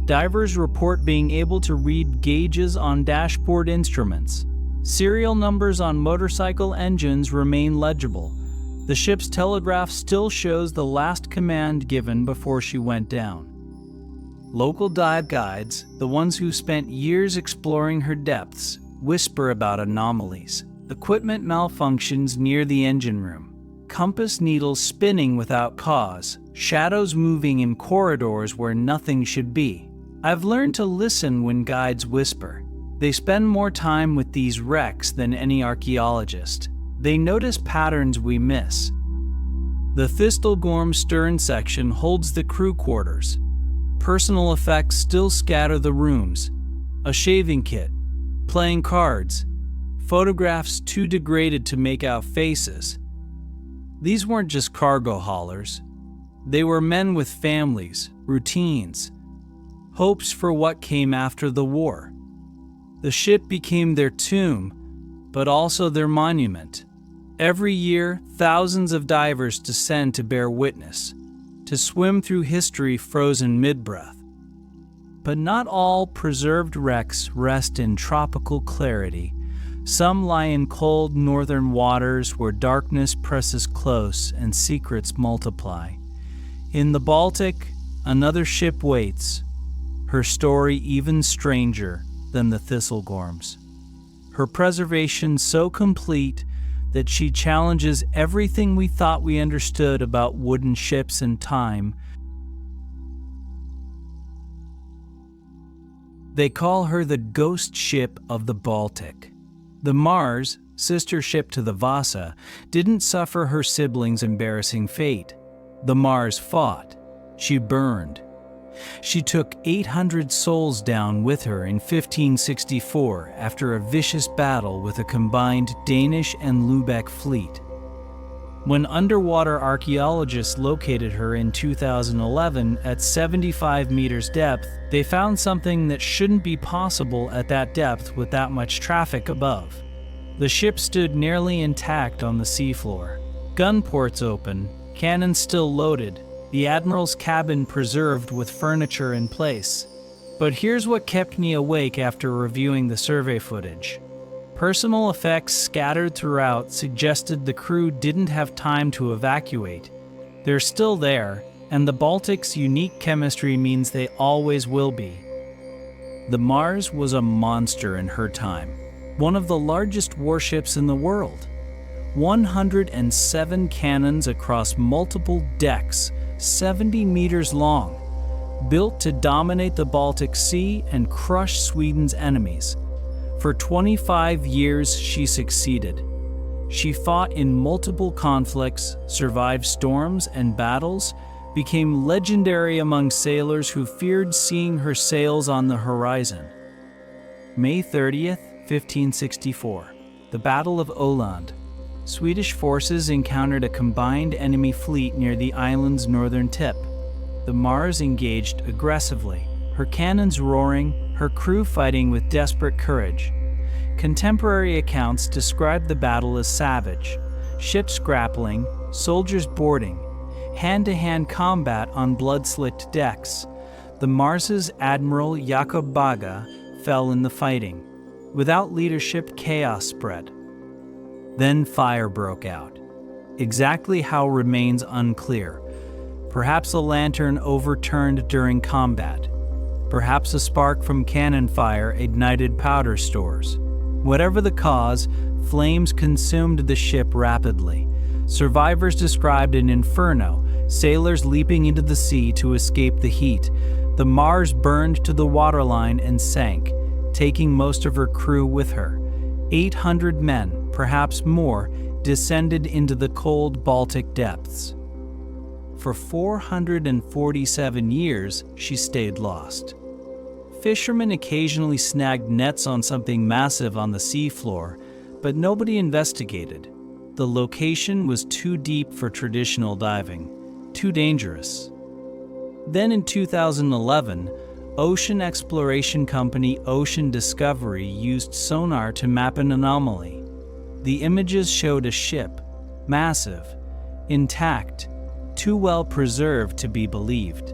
Divers report being able to read gauges on dashboard instruments. Serial numbers on motorcycle engines remain legible. The ship's telegraph still shows the last command given before she went down. Local dive guides, the ones who spent years exploring her depths, whisper about anomalies. Equipment malfunctions near the engine room. Compass needles spinning without cause. Shadows moving in corridors where nothing should be. I've learned to listen when guides whisper. They spend more time with these wrecks than any archaeologist. They notice patterns we miss. The Thistlegorm stern section holds the crew quarters. Personal effects still scatter the rooms. A shaving kit, playing cards, photographs too degraded to make out faces. These weren't just cargo haulers. They were men with families, routines, hopes for what came after the war. The ship became their tomb, but also their monument. Every year, thousands of divers descend to bear witness, to swim through history frozen mid-breath. But not all preserved wrecks rest in tropical clarity. Some lie in cold northern waters where darkness presses close and secrets multiply. In the Baltic, another ship waits, her story even stranger than the Thistlegorm's. Her preservation so complete that she challenges everything we thought we understood about wooden ships and time. They call her the ghost ship of the Baltic. The Mars, sister ship to the Vasa, didn't suffer her siblings' embarrassing fate. The Mars fought. She burned. She took 800 souls down with her in 1564 after a vicious battle with a combined Danish and Lubeck fleet. When underwater archaeologists located her in 2011 at 75 meters depth, they found something that shouldn't be possible at that depth with that much traffic above. The ship stood nearly intact on the seafloor. Gun ports open, cannons still loaded, the admiral's cabin preserved with furniture in place. But here's what kept me awake after reviewing the survey footage. Personal effects scattered throughout suggested the crew didn't have time to evacuate. They're still there, and the Baltic's unique chemistry means they always will be. The Mars was a monster in her time, one of the largest warships in the world. 107 cannons across multiple decks, 70 meters long, built to dominate the Baltic Sea and crush Sweden's enemies. For 25 years, she succeeded. She fought in multiple conflicts, survived storms and battles, became legendary among sailors who feared seeing her sails on the horizon. May 30th, 1564, the Battle of Öland. Swedish forces encountered a combined enemy fleet near the island's northern tip. The Mars engaged aggressively, her cannons roaring, her crew fighting with desperate courage. Contemporary accounts describe the battle as savage, ships grappling, soldiers boarding, hand-to-hand combat on blood-slicked decks. The Mars's Admiral Jakob Baga fell in the fighting. Without leadership, chaos spread. Then fire broke out. Exactly how remains unclear. Perhaps a lantern overturned during combat. Perhaps a spark from cannon fire ignited powder stores. Whatever the cause, flames consumed the ship rapidly. Survivors described an inferno, sailors leaping into the sea to escape the heat. The Mars burned to the waterline and sank, taking most of her crew with her. 800 men, perhaps more, descended into the cold Baltic depths. For 447 years, she stayed lost. Fishermen occasionally snagged nets on something massive on the seafloor, but nobody investigated. The location was too deep for traditional diving, too dangerous. Then in 2011, ocean exploration company Ocean Discovery used sonar to map an anomaly. The images showed a ship, massive, intact, too well preserved to be believed.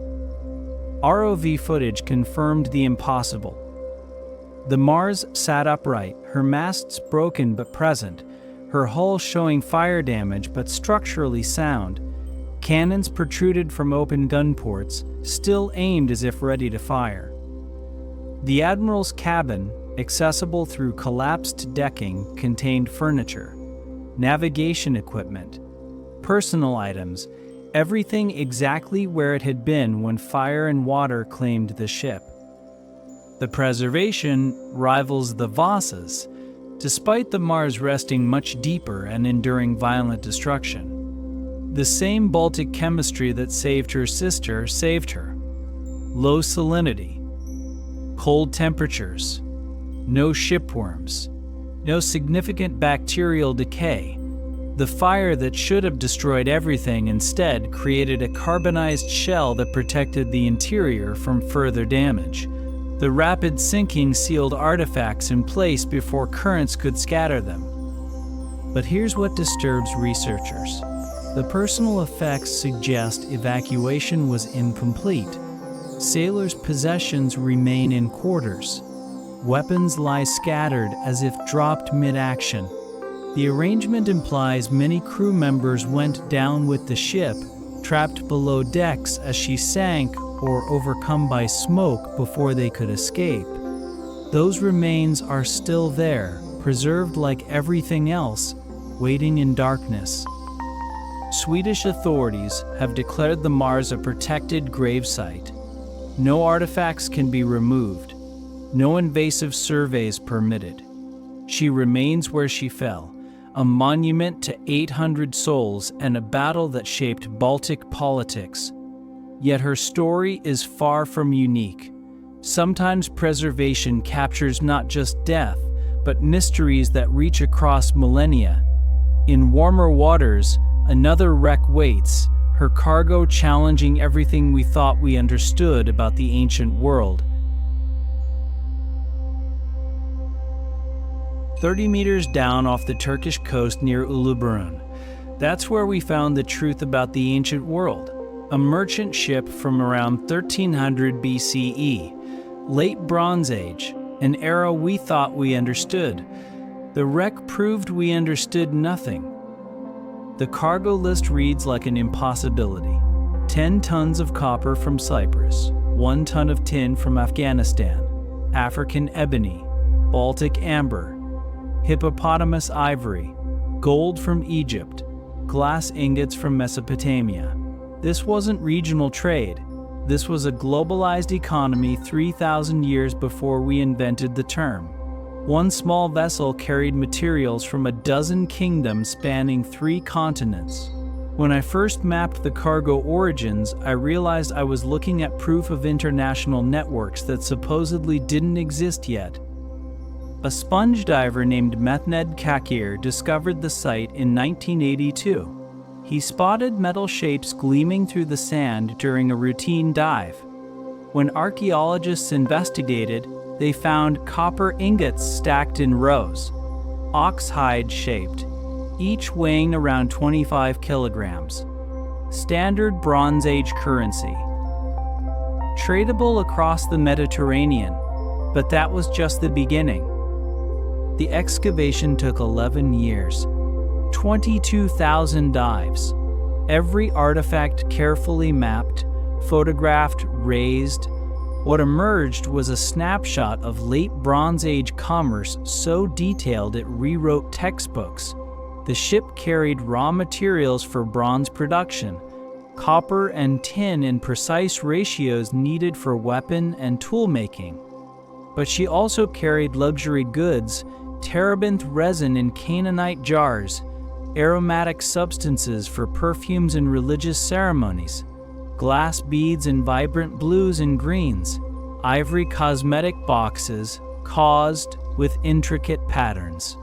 ROV footage confirmed the impossible. The Mars sat upright, her masts broken but present, her hull showing fire damage but structurally sound. Cannons protruded from open gun ports, still aimed as if ready to fire. The Admiral's cabin, accessible through collapsed decking, contained furniture, navigation equipment, personal items, everything exactly where it had been when fire and water claimed the ship. The preservation rivals the Vasa's, despite the Mars resting much deeper and enduring violent destruction. The same Baltic chemistry that saved her sister saved her. Low salinity, cold temperatures, no shipworms, no significant bacterial decay. The fire that should have destroyed everything instead created a carbonized shell that protected the interior from further damage. The rapid sinking sealed artifacts in place before currents could scatter them. But here's what disturbs researchers. The personal effects suggest evacuation was incomplete. Sailors' possessions remain in quarters. Weapons lie scattered as if dropped mid-action. The arrangement implies many crew members went down with the ship, trapped below decks as she sank or overcome by smoke before they could escape. Those remains are still there, preserved like everything else, waiting in darkness. Swedish authorities have declared the Mars a protected gravesite. No artifacts can be removed. No invasive surveys permitted. She remains where she fell, a monument to 800 souls and a battle that shaped Baltic politics. Yet her story is far from unique. Sometimes preservation captures not just death, but mysteries that reach across millennia. In warmer waters, another wreck waits, her cargo challenging everything we thought we understood about the ancient world. 30 meters down off the Turkish coast near Uluburun. That's where we found the truth about the ancient world. A merchant ship from around 1300 BCE, late Bronze Age, an era we thought we understood. The wreck proved we understood nothing. The cargo list reads like an impossibility. 10 tons of copper from Cyprus, 1 ton of tin from Afghanistan, African ebony, Baltic amber, hippopotamus ivory, gold from Egypt, glass ingots from Mesopotamia. This wasn't regional trade. This was a globalized economy 3,000 years before we invented the term. One small vessel carried materials from a dozen kingdoms spanning 3 continents. When I first mapped the cargo origins, I realized I was looking at proof of international networks that supposedly didn't exist yet. A sponge diver named Mehmed Kakir discovered the site in 1982. He spotted metal shapes gleaming through the sand during a routine dive. When archaeologists investigated, they found copper ingots stacked in rows, oxhide shaped, each weighing around 25 kilograms. Standard Bronze Age currency. Tradable across the Mediterranean, but that was just the beginning. The excavation took 11 years, 22,000 dives, every artifact carefully mapped, photographed, raised. What emerged was a snapshot of late Bronze Age commerce so detailed it rewrote textbooks. The ship carried raw materials for bronze production, copper and tin in precise ratios needed for weapon and tool making. But she also carried luxury goods, terebinth resin in Canaanite jars, aromatic substances for perfumes and religious ceremonies, glass beads in vibrant blues and greens, ivory cosmetic boxes caused with intricate patterns.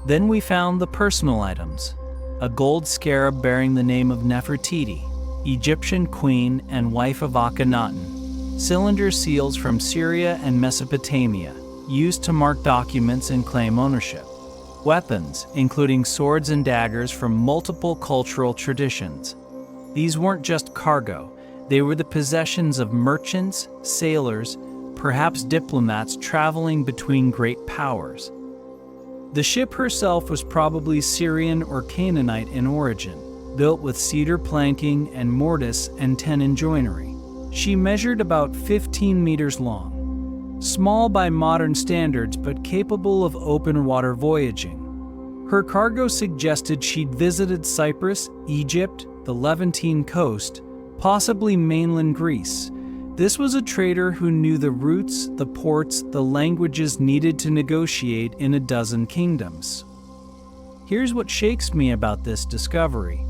Then we found the personal items, a gold scarab bearing the name of Nefertiti, Egyptian queen and wife of Akhenaten, cylinder seals from Syria and Mesopotamia, used to mark documents and claim ownership, weapons, including swords and daggers from multiple cultural traditions. These weren't just cargo, they were the possessions of merchants, sailors, perhaps diplomats traveling between great powers. The ship herself was probably Syrian or Canaanite in origin, built with cedar planking and mortise and tenon joinery. She measured about 15 meters long, small by modern standards but capable of open water voyaging. Her cargo suggested she'd visited Cyprus, Egypt, the Levantine coast, possibly mainland Greece. This was a trader who knew the routes, the ports, the languages needed to negotiate in a dozen kingdoms. Here's what shakes me about this discovery.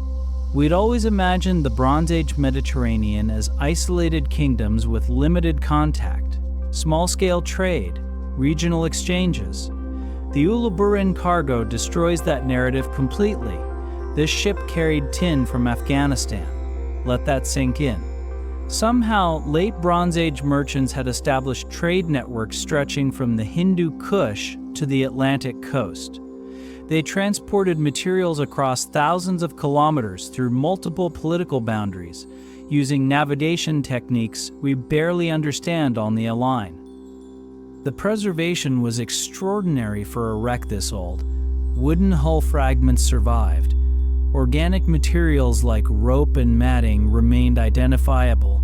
We'd always imagined the Bronze Age Mediterranean as isolated kingdoms with limited contact, small-scale trade, regional exchanges. The Uluburun cargo destroys that narrative completely. This ship carried tin from Afghanistan. Let that sink in. Somehow, late Bronze Age merchants had established trade networks stretching from the Hindu Kush to the Atlantic coast. They transported materials across thousands of kilometers through multiple political boundaries, using navigation techniques we barely understand on the Aline. The preservation was extraordinary for a wreck this old. Wooden hull fragments survived. Organic materials like rope and matting remained identifiable.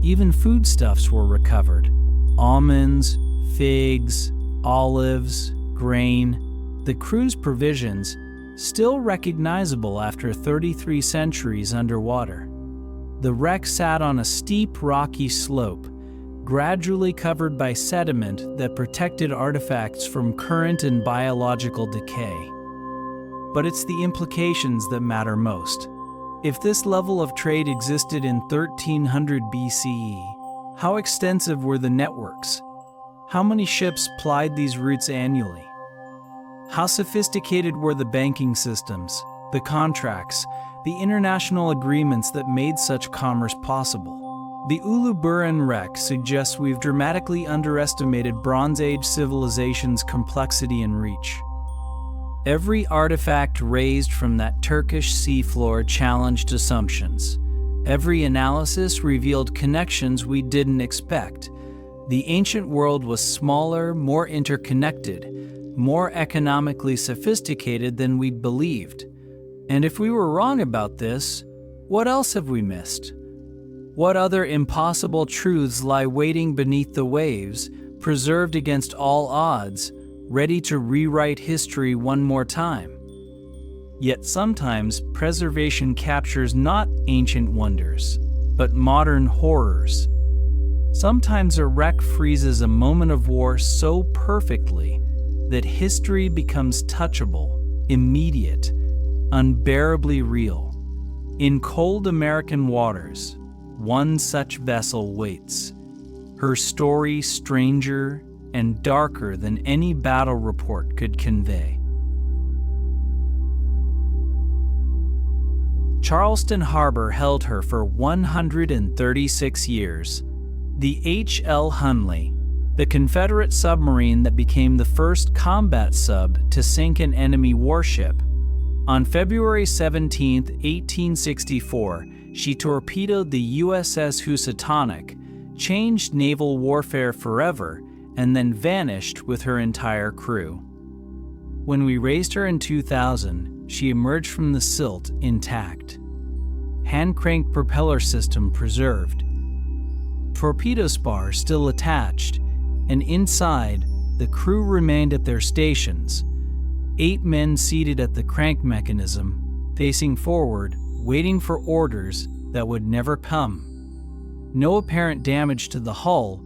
Even foodstuffs were recovered. Almonds, figs, olives, grain. The crew's provisions, still recognizable after 33 centuries underwater. The wreck sat on a steep, rocky slope, gradually covered by sediment that protected artifacts from current and biological decay. But it's the implications that matter most. If this level of trade existed in 1300 BCE, how extensive were the networks? How many ships plied these routes annually? How sophisticated were the banking systems, the contracts, the international agreements that made such commerce possible? The Uluburun wreck suggests we've dramatically underestimated Bronze Age civilization's complexity and reach. Every artifact raised from that Turkish seafloor challenged assumptions. Every analysis revealed connections we didn't expect. The ancient world was smaller, more interconnected, more economically sophisticated than we'd believed. And if we were wrong about this, what else have we missed? What other impossible truths lie waiting beneath the waves, preserved against all odds, ready to rewrite history one more time? Yet sometimes preservation captures not ancient wonders, but modern horrors. Sometimes a wreck freezes a moment of war so perfectly that history becomes touchable, immediate, unbearably real. In cold American waters, one such vessel waits, her story stranger and darker than any battle report could convey. Charleston Harbor held her for 136 years. The H.L. Hunley, the Confederate submarine that became the first combat sub to sink an enemy warship. On February 17, 1864, she torpedoed the USS Housatonic, changed naval warfare forever, and then vanished with her entire crew. When we raised her in 2000, she emerged from the silt intact. Hand-cranked propeller system preserved. Torpedo spar still attached, and inside, the crew remained at their stations. 8 men seated at the crank mechanism, facing forward, waiting for orders that would never come. No apparent damage to the hull,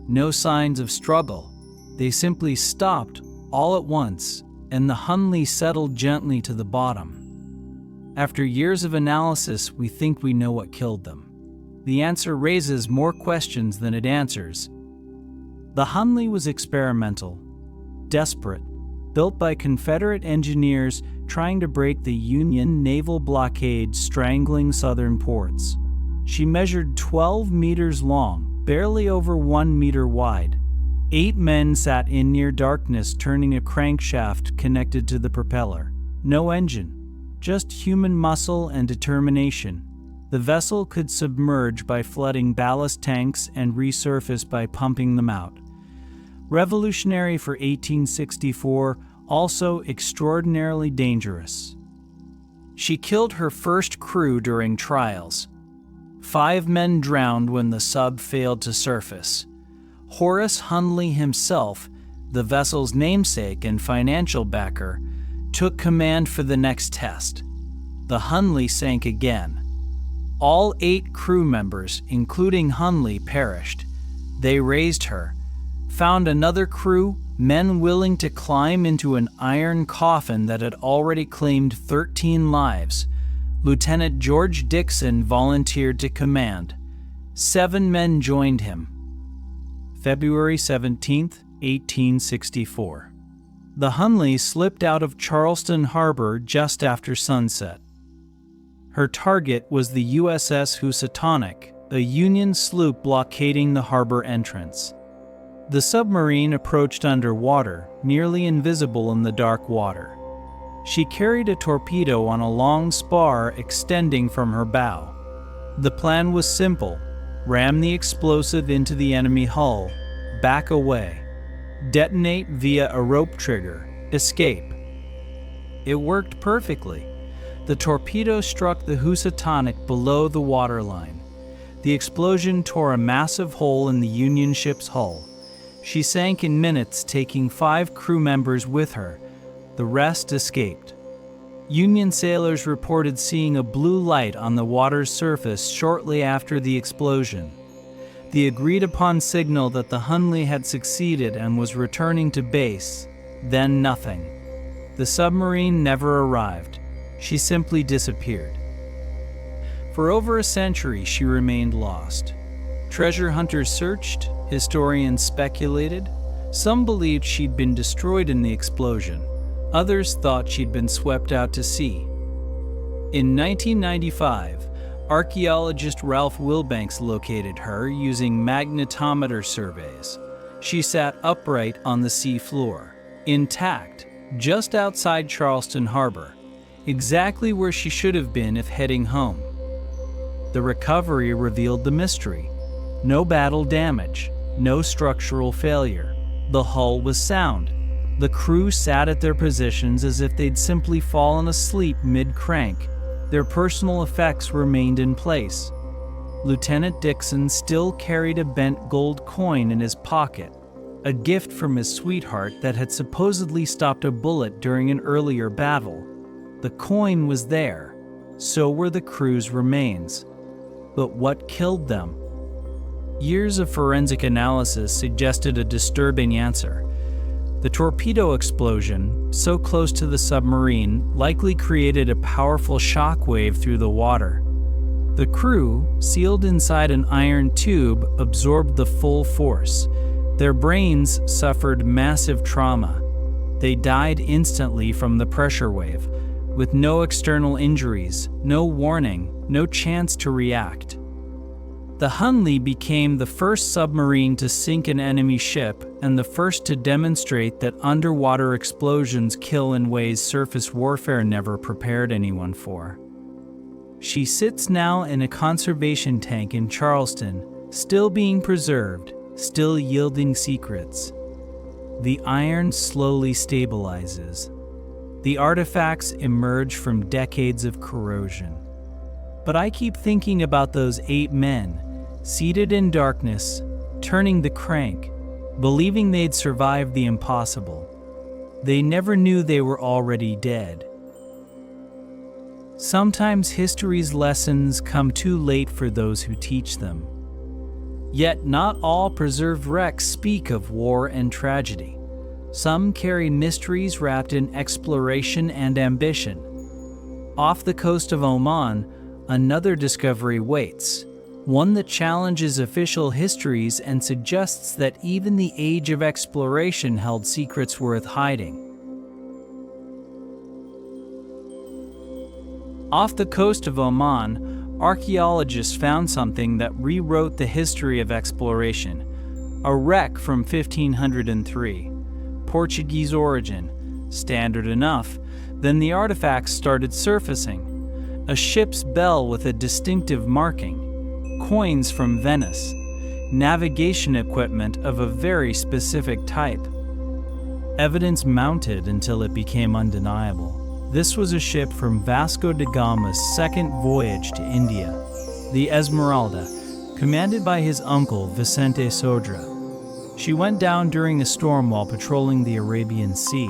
no signs of struggle. They simply stopped all at once, and the Hunley settled gently to the bottom. After years of analysis, we think we know what killed them. The answer raises more questions than it answers. The Hunley was experimental, desperate, built by Confederate engineers trying to break the Union naval blockade strangling southern ports. She measured 12 meters long, barely over 1 meter wide. 8 men sat in near darkness turning a crankshaft connected to the propeller. No engine, just human muscle and determination. The vessel could submerge by flooding ballast tanks and resurface by pumping them out. Revolutionary for 1864, also extraordinarily dangerous. She killed her first crew during trials. 5 men drowned when the sub failed to surface. Horace Hunley himself, the vessel's namesake and financial backer, took command for the next test. The Hunley sank again. All 8 crew members, including Hunley, perished. They raised her, found another crew, men willing to climb into an iron coffin that had already claimed 13 lives. Lieutenant George Dixon volunteered to command. 7 men joined him. February 17, 1864. The Hunley slipped out of Charleston Harbor just after sunset. Her target was the USS Housatonic, a Union sloop blockading the harbor entrance. The submarine approached underwater, nearly invisible in the dark water. She carried a torpedo on a long spar extending from her bow. The plan was simple: ram the explosive into the enemy hull, back away, detonate via a rope trigger, escape. It worked perfectly. The torpedo struck the Housatonic below the waterline. The explosion tore a massive hole in the Union ship's hull. She sank in minutes, taking 5 crew members with her. The rest escaped. Union sailors reported seeing a blue light on the water's surface shortly after the explosion. The agreed-upon signal that the Hunley had succeeded and was returning to base. Then nothing. The submarine never arrived. She simply disappeared. For over a century, she remained lost. Treasure hunters searched, historians speculated. Some believed she'd been destroyed in the explosion. Others thought she'd been swept out to sea. In 1995, archaeologist Ralph Wilbanks located her using magnetometer surveys. She sat upright on the sea floor, intact, just outside Charleston Harbor, exactly where she should have been if heading home. The recovery revealed the mystery. No battle damage, no structural failure. The hull was sound. The crew sat at their positions as if they'd simply fallen asleep mid-crank. Their personal effects remained in place. Lieutenant Dixon still carried a bent gold coin in his pocket, a gift from his sweetheart that had supposedly stopped a bullet during an earlier battle. The coin was there, so were the crew's remains. But what killed them? Years of forensic analysis suggested a disturbing answer. The torpedo explosion, so close to the submarine, likely created a powerful shock wave through the water. The crew, sealed inside an iron tube, absorbed the full force. Their brains suffered massive trauma. They died instantly from the pressure wave, with no external injuries, no warning, no chance to react. The Hunley became the first submarine to sink an enemy ship and the first to demonstrate that underwater explosions kill in ways surface warfare never prepared anyone for. She sits now in a conservation tank in Charleston, still being preserved, still yielding secrets. The iron slowly stabilizes. The artifacts emerge from decades of corrosion. But I keep thinking about those 8 men, seated in darkness, turning the crank, believing they'd survived the impossible. They never knew they were already dead. Sometimes history's lessons come too late for those who teach them. Yet not all preserved wrecks speak of war and tragedy. Some carry mysteries wrapped in exploration and ambition. Off the coast of Oman, another discovery waits. One that challenges official histories and suggests that even the age of exploration held secrets worth hiding. Off the coast of Oman, archaeologists found something that rewrote the history of exploration. A wreck from 1503. Portuguese origin. Standard enough. Then the artifacts started surfacing. A ship's bell with a distinctive marking. Coins from Venice, navigation equipment of a very specific type. Evidence mounted until it became undeniable. This was a ship from Vasco da Gama's second voyage to India, the Esmeralda, commanded by his uncle Vicente Sodré. She went down during a storm while patrolling the Arabian Sea.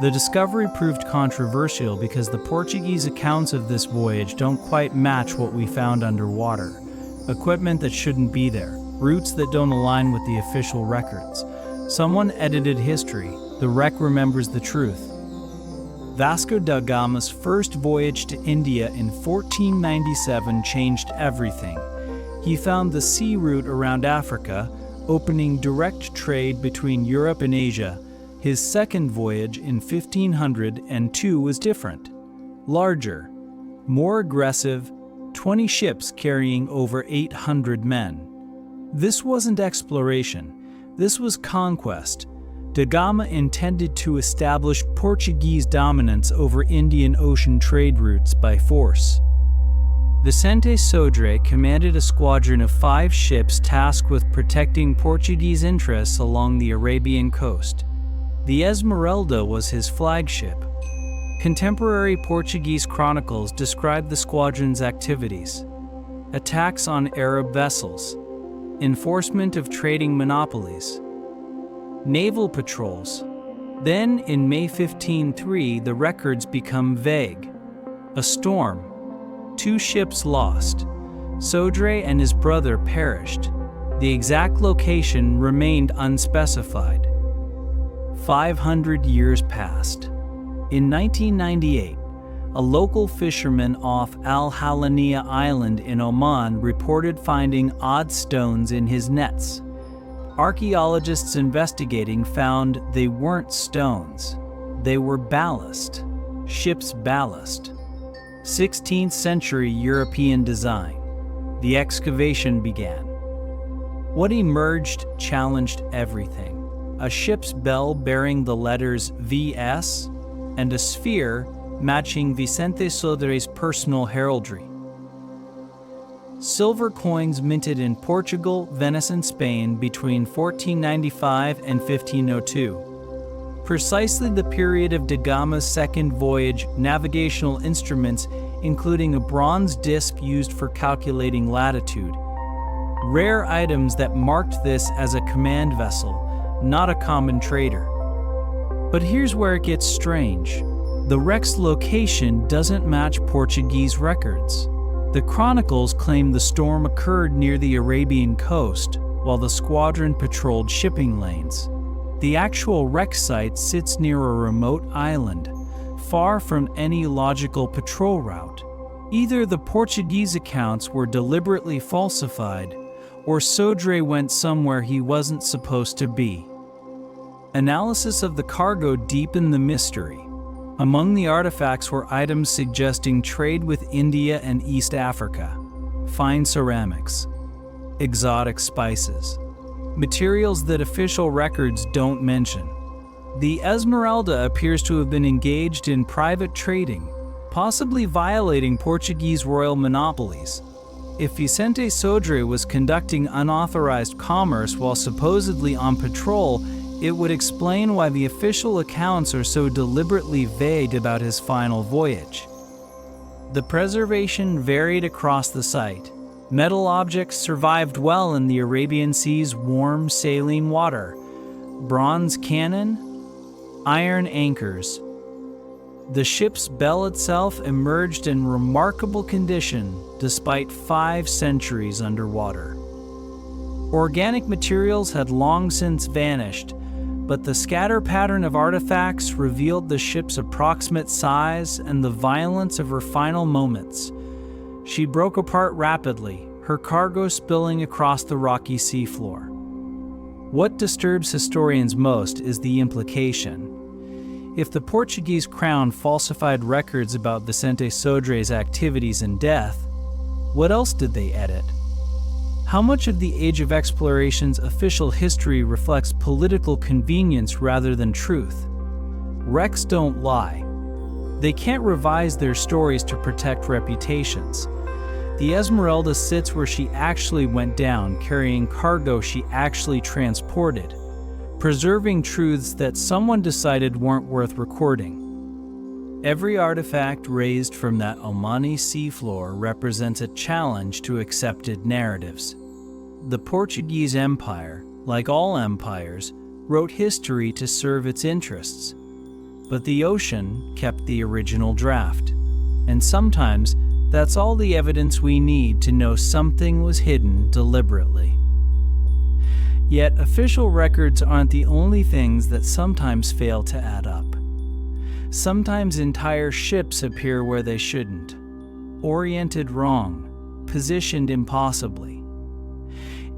The discovery proved controversial because the Portuguese accounts of this voyage don't quite match what we found underwater. Equipment that shouldn't be there, routes that don't align with the official records. Someone edited history. The wreck remembers the truth. Vasco da Gama's first voyage to India in 1497 changed everything. He found the sea route around Africa, opening direct trade between Europe and Asia. His second voyage in 1502 was different. Larger, more aggressive, 20 ships carrying over 800 men. This wasn't exploration. This was conquest. Da Gama intended to establish Portuguese dominance over Indian Ocean trade routes by force. Vicente Sodré commanded a squadron of 5 ships tasked with protecting Portuguese interests along the Arabian coast. The Esmeralda was his flagship. Contemporary Portuguese chronicles describe the squadron's activities: attacks on Arab vessels, enforcement of trading monopolies, naval patrols. Then, in May 1503, the records become vague. A storm. 2 ships lost. Sodré and his brother perished. The exact location remained unspecified. 500 years passed. In 1998, a local fisherman off Al-Halaniya Island in Oman reported finding odd stones in his nets. Archaeologists investigating found they weren't stones. They were ballast, ship's ballast. 16th century European design. The excavation began. What emerged challenged everything. A ship's bell bearing the letters VS and a sphere matching Vicente Sodré's personal heraldry. Silver coins minted in Portugal, Venice, and Spain between 1495 and 1502. precisely the period of da Gama's second voyage. Navigational instruments, including a bronze disc used for calculating latitude. Rare items that marked this as a command vessel, not a common trader. But here's where it gets strange. The wreck's location doesn't match Portuguese records. The chronicles claim the storm occurred near the Arabian coast, while the squadron patrolled shipping lanes. The actual wreck site sits near a remote island, far from any logical patrol route. Either the Portuguese accounts were deliberately falsified, or Sodré went somewhere he wasn't supposed to be. Analysis of the cargo deepened the mystery. Among the artifacts were items suggesting trade with India and East Africa, fine ceramics, exotic spices, materials that official records don't mention. The Esmeralda appears to have been engaged in private trading, possibly violating Portuguese royal monopolies. If Vicente Sodré was conducting unauthorized commerce while supposedly on patrol, it would explain why the official accounts are so deliberately vague about his final voyage. The preservation varied across the site. Metal objects survived well in the Arabian Sea's warm saline water. Bronze cannon, iron anchors. The ship's bell itself emerged in remarkable condition despite 5 centuries underwater. Organic materials had long since vanished, but the scatter pattern of artifacts revealed the ship's approximate size and the violence of her final moments. She broke apart rapidly, her cargo spilling across the rocky seafloor. What disturbs historians most is the implication. If the Portuguese crown falsified records about Vicente Sodré's activities and death, what else did they edit? How much of the Age of Exploration's official history reflects political convenience rather than truth? Wrecks don't lie. They can't revise their stories to protect reputations. The Esmeralda sits where she actually went down, carrying cargo she actually transported, preserving truths that someone decided weren't worth recording. Every artifact raised from that Omani seafloor represents a challenge to accepted narratives. The Portuguese Empire, like all empires, wrote history to serve its interests. But the ocean kept the original draft. And sometimes, that's all the evidence we need to know something was hidden deliberately. Yet, official records aren't the only things that sometimes fail to add up. Sometimes entire ships appear where they shouldn't, oriented wrong, positioned impossibly.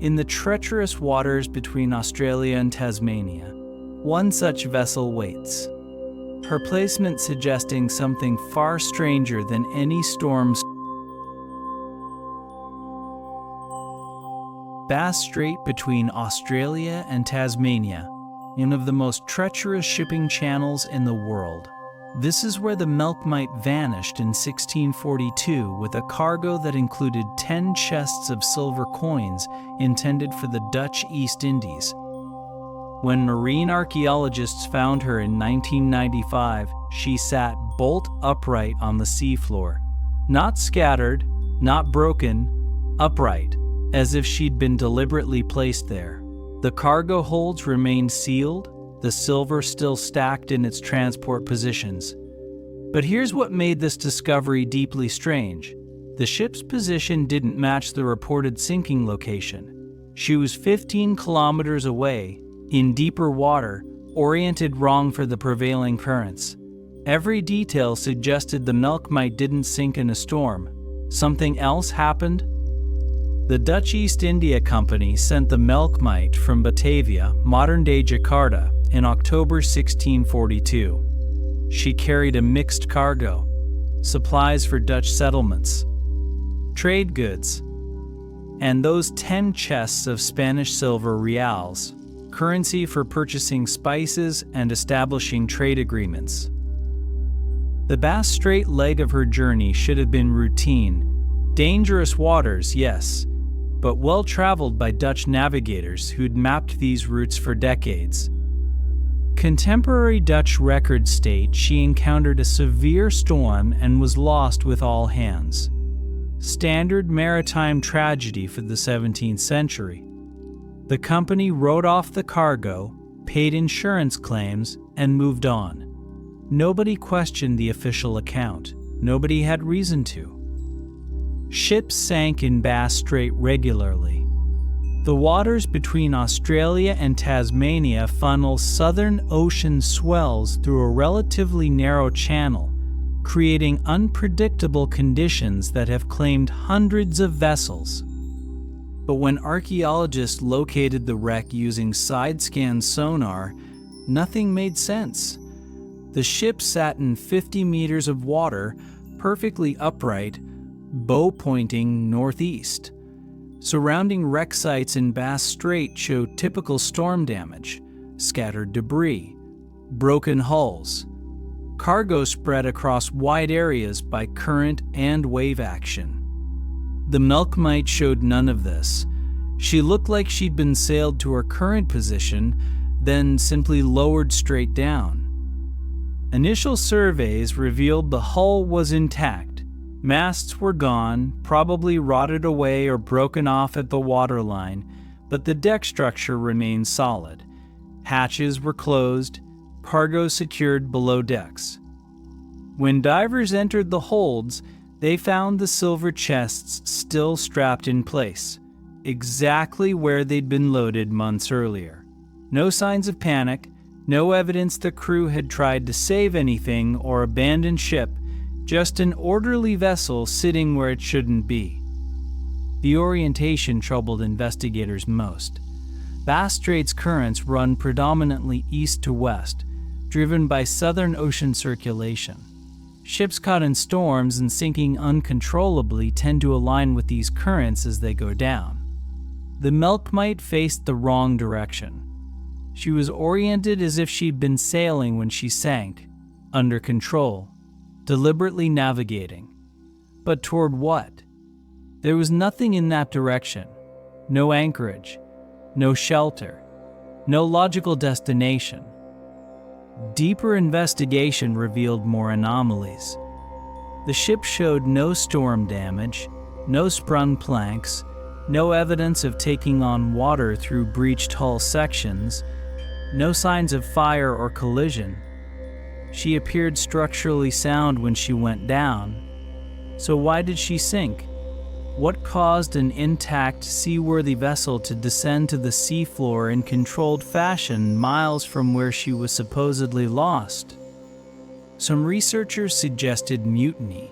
In the treacherous waters between Australia and Tasmania, one such vessel waits, her placement suggesting something far stranger than any storm's. Bass Strait between Australia and Tasmania, one of the most treacherous shipping channels in the world. This is where the Melckmeyt vanished in 1642 with a cargo that included 10 chests of silver coins intended for the Dutch East Indies. When marine archaeologists found her in 1995, she sat bolt upright on the seafloor. Not scattered, not broken, upright, as if she'd been deliberately placed there. The cargo holds remained sealed, the silver still stacked in its transport positions. But here's what made this discovery deeply strange. The ship's position didn't match the reported sinking location. She was 15 kilometers away, in deeper water, oriented wrong for the prevailing currents. Every detail suggested the Melckmeyt didn't sink in a storm. Something else happened? The Dutch East India Company sent the Melckmeyt from Batavia, modern-day Jakarta, in October 1642. She carried a mixed cargo, supplies for Dutch settlements, trade goods, and those 10 chests of Spanish silver reals, currency for purchasing spices and establishing trade agreements. The Bass Strait leg of her journey should have been routine. Dangerous waters, yes, but well traveled by Dutch navigators who'd mapped these routes for decades. Contemporary Dutch records state she encountered a severe storm and was lost with all hands. Standard maritime tragedy for the 17th century. The company wrote off the cargo, paid insurance claims, and moved on. Nobody questioned the official account. Nobody had reason to. Ships sank in Bass Strait regularly. The waters between Australia and Tasmania funnel Southern Ocean swells through a relatively narrow channel, creating unpredictable conditions that have claimed hundreds of vessels. But when archaeologists located the wreck using side-scan sonar, nothing made sense. The ship sat in 50 meters of water, perfectly upright, bow pointing northeast. Surrounding wreck sites in Bass Strait show typical storm damage, scattered debris, broken hulls, cargo spread across wide areas by current and wave action. The Melckmeyt showed none of this. She looked like she'd been sailed to her current position, then simply lowered straight down. Initial surveys revealed the hull was intact. Masts were gone, probably rotted away or broken off at the waterline, but the deck structure remained solid. Hatches were closed, cargo secured below decks. When divers entered the holds, they found the silver chests still strapped in place, exactly where they'd been loaded months earlier. No signs of panic, no evidence the crew had tried to save anything or abandon ship, just an orderly vessel sitting where it shouldn't be. The orientation troubled investigators most. Bass Strait's currents run predominantly east to west, driven by Southern Ocean circulation. Ships caught in storms and sinking uncontrollably tend to align with these currents as they go down. The Melckmeyt faced the wrong direction. She was oriented as if she'd been sailing when she sank, under control, deliberately navigating. But toward what? There was nothing in that direction. No anchorage, no shelter, no logical destination. Deeper investigation revealed more anomalies. The ship showed no storm damage, no sprung planks, no evidence of taking on water through breached hull sections, no signs of fire or collision. She appeared structurally sound when she went down. So why did she sink? What caused an intact, seaworthy vessel to descend to the seafloor in controlled fashion miles from where she was supposedly lost? Some researchers suggested mutiny.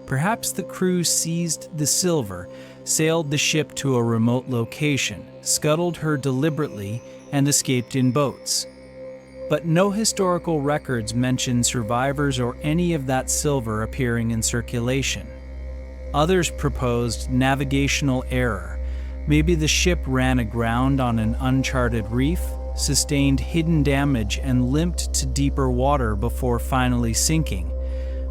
Perhaps the crew seized the silver, sailed the ship to a remote location, scuttled her deliberately, and escaped in boats. But no historical records mention survivors or any of that silver appearing in circulation. Others proposed navigational error. Maybe the ship ran aground on an uncharted reef, sustained hidden damage, and limped to deeper water before finally sinking.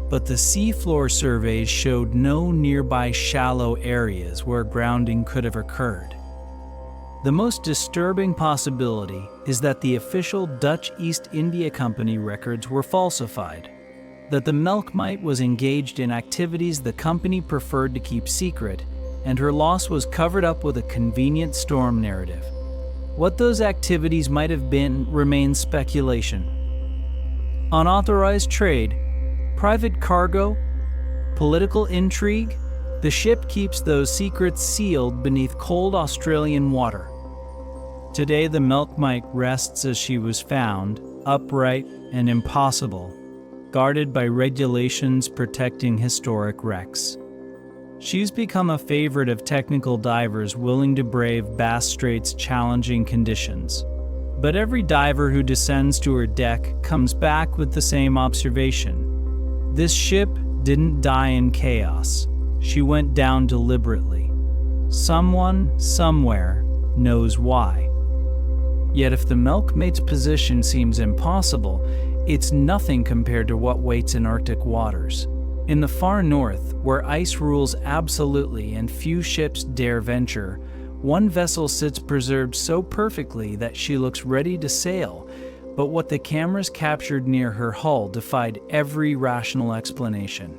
But the seafloor surveys showed no nearby shallow areas where grounding could have occurred. The most disturbing possibility is that the official Dutch East India Company records were falsified, that the Melckmeyt was engaged in activities the company preferred to keep secret, and her loss was covered up with a convenient storm narrative. What those activities might have been remains speculation. Unauthorized trade, private cargo, political intrigue, the ship keeps those secrets sealed beneath cold Australian water. Today, the Melckmeyt rests as she was found, upright and impossible, guarded by regulations protecting historic wrecks. She's become a favorite of technical divers willing to brave Bass Strait's challenging conditions. But every diver who descends to her deck comes back with the same observation. This ship didn't die in chaos. She went down deliberately. Someone, somewhere, knows why. Yet if the Melckmeyt's position seems impossible, it's nothing compared to what waits in Arctic waters. In the far north, where ice rules absolutely and few ships dare venture, one vessel sits preserved so perfectly that she looks ready to sail, but what the cameras captured near her hull defied every rational explanation.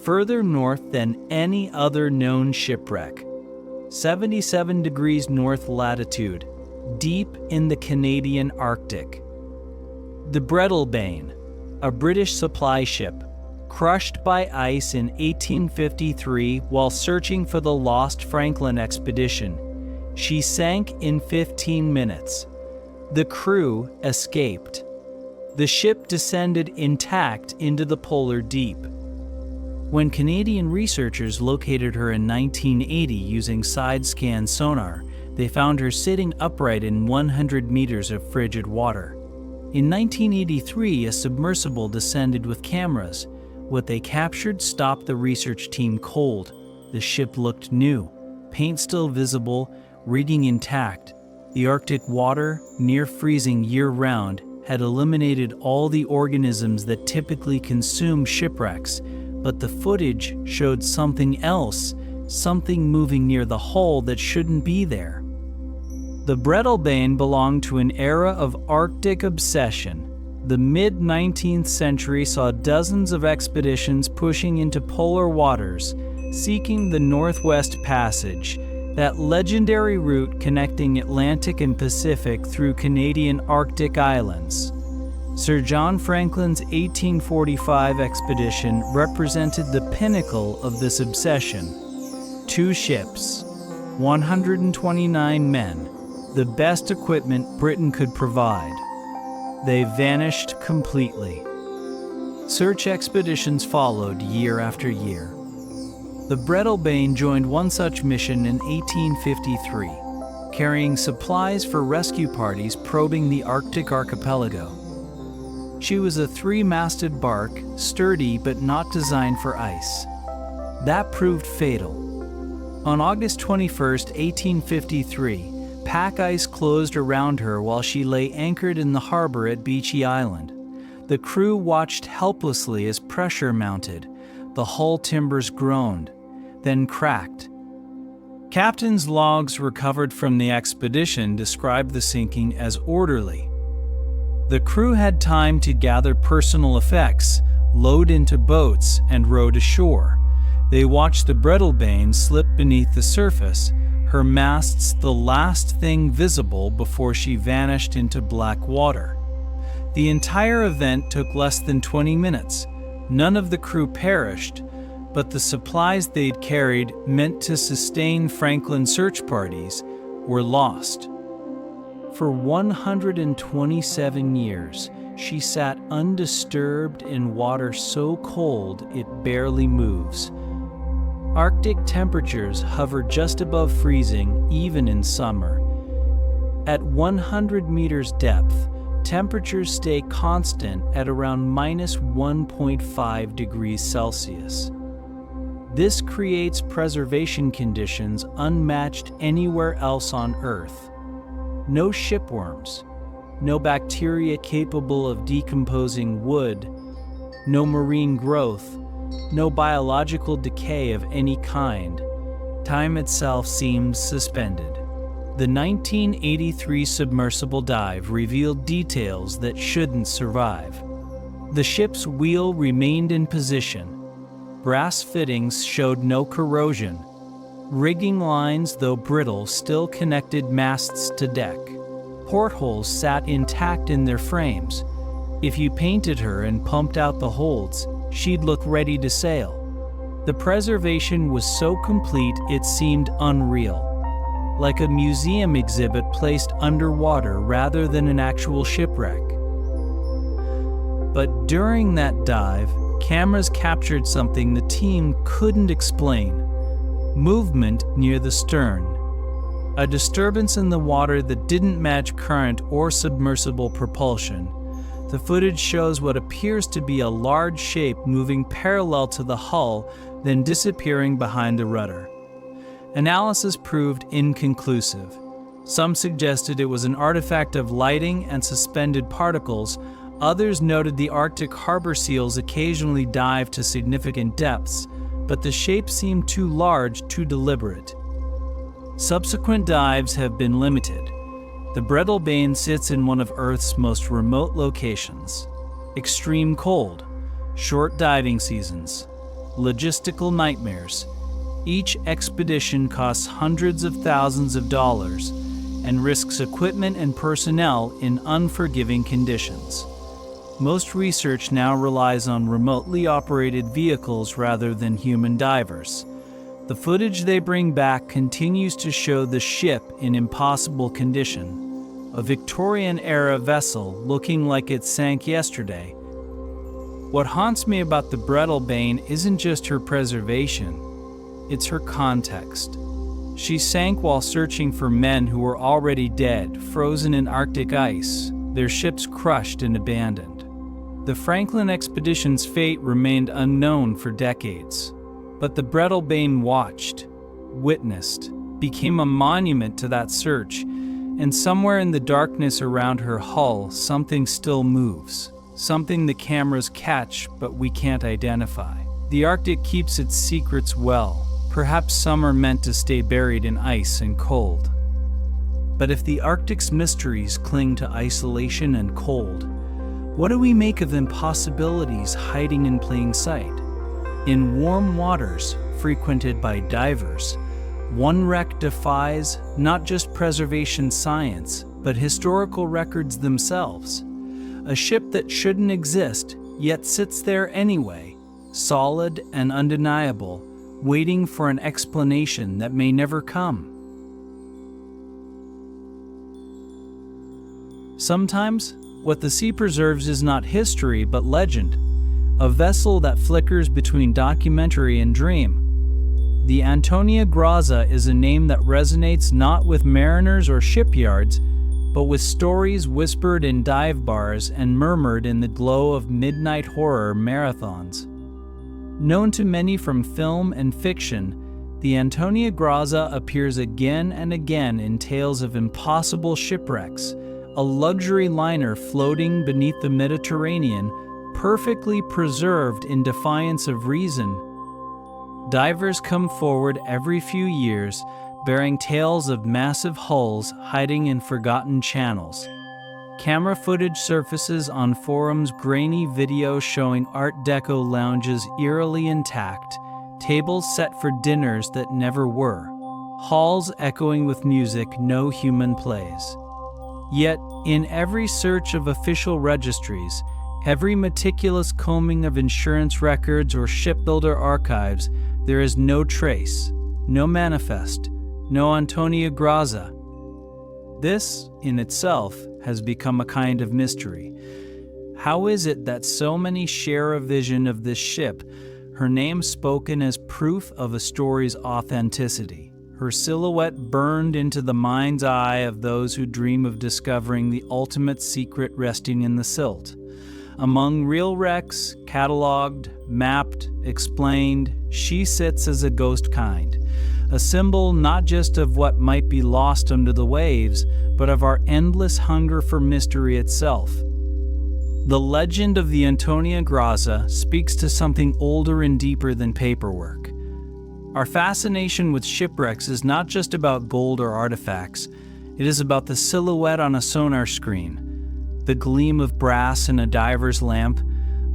Further north than any other known shipwreck, 77 degrees north latitude, deep in the Canadian Arctic. The Breadalbane, a British supply ship, crushed by ice in 1853 while searching for the lost Franklin expedition. She sank in 15 minutes. The crew escaped. The ship descended intact into the polar deep. When Canadian researchers located her in 1980 using side-scan sonar, they found her sitting upright in 100 meters of frigid water. In 1983, a submersible descended with cameras. What they captured stopped the research team cold. The ship looked new, paint still visible, rigging intact. The Arctic water, near freezing year-round, had eliminated all the organisms that typically consume shipwrecks, but the footage showed something else, something moving near the hull that shouldn't be there. The Breadalbane belonged to an era of Arctic obsession. The mid-19th century saw dozens of expeditions pushing into polar waters, seeking the Northwest Passage, that legendary route connecting Atlantic and Pacific through Canadian Arctic islands. Sir John Franklin's 1845 expedition represented the pinnacle of this obsession. 2 ships, 129 men, the best equipment Britain could provide. They vanished completely. Search expeditions followed year after year. The Breadalbane joined one such mission in 1853, carrying supplies for rescue parties probing the Arctic archipelago. She was a 3-masted bark, sturdy but not designed for ice. That proved fatal. On August 21, 1853, pack ice closed around her while she lay anchored in the harbor at Beechy Island. The crew watched helplessly as pressure mounted. The hull timbers groaned, then cracked. Captain's logs recovered from the expedition described the sinking as orderly. The crew had time to gather personal effects, load into boats, and row to shore. They watched the Breadalbane slip beneath the surface, her masts the last thing visible before she vanished into black water. The entire event took less than 20 minutes. None of the crew perished, but the supplies they'd carried, meant to sustain Franklin search parties, were lost. For 127 years, she sat undisturbed in water so cold it barely moves. Arctic temperatures hover just above freezing even in summer. At 100 meters depth, temperatures stay constant at around minus 1.5 degrees Celsius. This creates preservation conditions unmatched anywhere else on Earth. No shipworms, no bacteria capable of decomposing wood, no marine growth, no biological decay of any kind. Time itself seems suspended. The 1983 submersible dive revealed details that shouldn't survive. The ship's wheel remained in position. Brass fittings showed no corrosion. Rigging lines, though brittle, still connected masts to deck. Portholes sat intact in their frames. If you painted her and pumped out the holds, she'd look ready to sail. The preservation was so complete it seemed unreal, like a museum exhibit placed underwater rather than an actual shipwreck. But during that dive, cameras captured something the team couldn't explain: movement near the stern. A disturbance in the water that didn't match current or submersible propulsion. The footage shows what appears to be a large shape moving parallel to the hull, then disappearing behind the rudder. Analysis proved inconclusive. Some suggested it was an artifact of lighting and suspended particles. Others noted the Arctic harbor seals occasionally dive to significant depths, but the shape seemed too large, too deliberate. Subsequent dives have been limited. The Breadalbane sits in one of Earth's most remote locations. Extreme cold, short diving seasons, logistical nightmares. Each expedition costs hundreds of thousands of dollars and risks equipment and personnel in unforgiving conditions. Most research now relies on remotely operated vehicles rather than human divers. The footage they bring back continues to show the ship in impossible condition, a Victorian-era vessel looking like it sank yesterday. What haunts me about the Breadalbane isn't just her preservation, it's her context. She sank while searching for men who were already dead, frozen in Arctic ice, their ships crushed and abandoned. The Franklin expedition's fate remained unknown for decades, but the Breadalbane watched, witnessed, became a monument to that search, and somewhere in the darkness around her hull, something still moves, something the cameras catch but we can't identify. The Arctic keeps its secrets well. Perhaps some are meant to stay buried in ice and cold. But if the Arctic's mysteries cling to isolation and cold, what do we make of impossibilities hiding in plain sight? In warm waters frequented by divers, one wreck defies not just preservation science, but historical records themselves. A ship that shouldn't exist, yet sits there anyway, solid and undeniable, waiting for an explanation that may never come. Sometimes, what the sea preserves is not history but legend, a vessel that flickers between documentary and dream. The Antonia Graza is a name that resonates not with mariners or shipyards, but with stories whispered in dive bars and murmured in the glow of midnight horror marathons. Known to many from film and fiction, the Antonia Graza appears again and again in tales of impossible shipwrecks, a luxury liner floating beneath the Mediterranean, perfectly preserved in defiance of reason. Divers come forward every few years, bearing tales of massive hulls hiding in forgotten channels. Camera footage surfaces on forums, grainy video showing Art Deco lounges eerily intact, tables set for dinners that never were, halls echoing with music no human plays. Yet, in every search of official registries, every meticulous combing of insurance records or shipbuilder archives, there is no trace, no manifest, no Antonia Graza. This, in itself, has become a kind of mystery. How is it that so many share a vision of this ship, her name spoken as proof of a story's authenticity, her silhouette burned into the mind's eye of those who dream of discovering the ultimate secret resting in the silt? Among real wrecks, catalogued, mapped, explained, she sits as a ghost kind, a symbol not just of what might be lost under the waves, but of our endless hunger for mystery itself. The legend of the Antonia Graza speaks to something older and deeper than paperwork. Our fascination with shipwrecks is not just about gold or artifacts, it is about the silhouette on a sonar screen, the gleam of brass in a diver's lamp,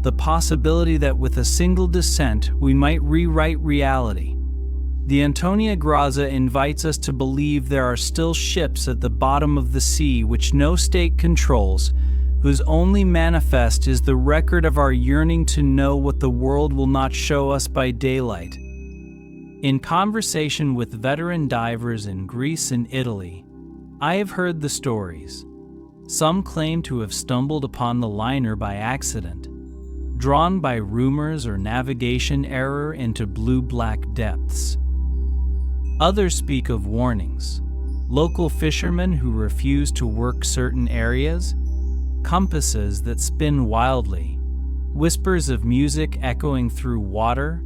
the possibility that with a single descent we might rewrite reality. The Antonia Graza invites us to believe there are still ships at the bottom of the sea which no state controls, whose only manifest is the record of our yearning to know what the world will not show us by daylight. In conversation with veteran divers in Greece and Italy, I have heard the stories. Some claim to have stumbled upon the liner by accident, drawn by rumors or navigation error into blue-black depths. Others speak of warnings, local fishermen who refuse to work certain areas, compasses that spin wildly, whispers of music echoing through water.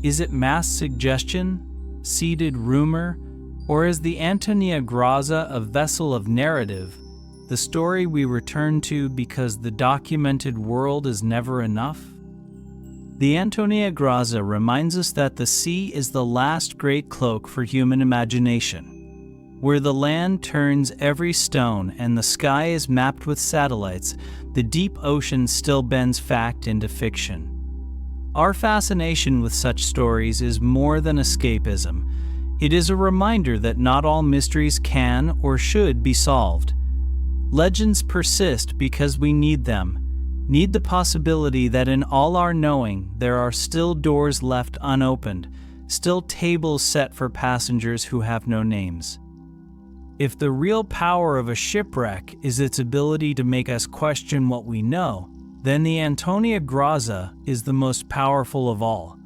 Is it mass suggestion, seeded rumor, or is the Antonia Graza a vessel of narrative, the story we return to because the documented world is never enough? The Antonia Graza reminds us that the sea is the last great cloak for human imagination. Where the land turns every stone and the sky is mapped with satellites, the deep ocean still bends fact into fiction. Our fascination with such stories is more than escapism. It is a reminder that not all mysteries can or should be solved. Legends persist because we need them, need the possibility that in all our knowing there are still doors left unopened, still tables set for passengers who have no names. If the real power of a shipwreck is its ability to make us question what we know, then the Antonia Graza is the most powerful of all.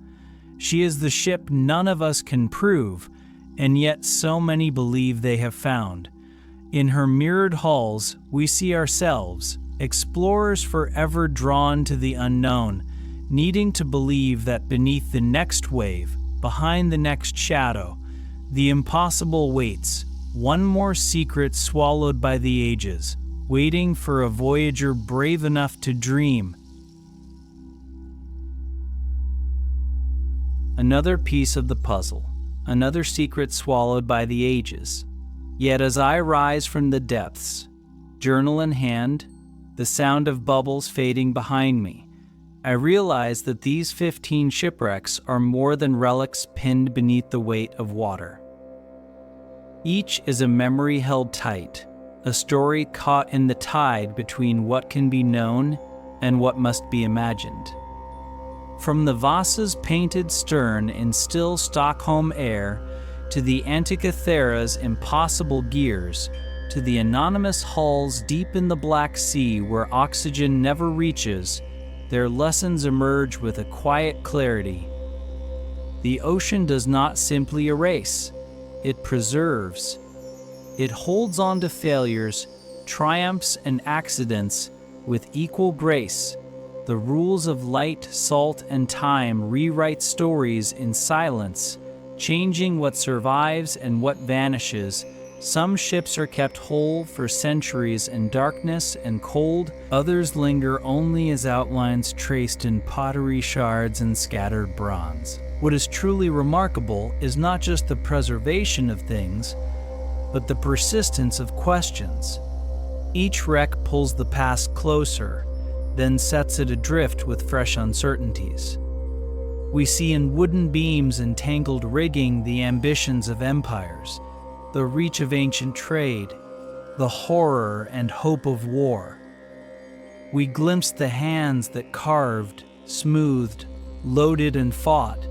She is the ship none of us can prove, and yet so many believe they have found. In her mirrored hulls, we see ourselves, explorers forever drawn to the unknown, needing to believe that beneath the next wave, behind the next shadow, the impossible waits, one more secret swallowed by the ages, waiting for a voyager brave enough to dream. Another piece of the puzzle, another secret swallowed by the ages. Yet as I rise from the depths, journal in hand, the sound of bubbles fading behind me, I realize that these 15 shipwrecks are more than relics pinned beneath the weight of water. Each is a memory held tight, a story caught in the tide between what can be known and what must be imagined. From the Vasa's painted stern in still Stockholm air, to the Antikythera's impossible gears, to the anonymous hulls deep in the Black Sea where oxygen never reaches, their lessons emerge with a quiet clarity. The ocean does not simply erase, it preserves. It holds on to failures, triumphs, and accidents with equal grace. The rules of light, salt, and time rewrite stories in silence, changing what survives and what vanishes. Some ships are kept whole for centuries in darkness and cold, others linger only as outlines traced in pottery shards and scattered bronze. What is truly remarkable is not just the preservation of things, but the persistence of questions. Each wreck pulls the past closer, then sets it adrift with fresh uncertainties. We see in wooden beams and tangled rigging the ambitions of empires, the reach of ancient trade, the horror and hope of war. We glimpse the hands that carved, smoothed, loaded, and fought,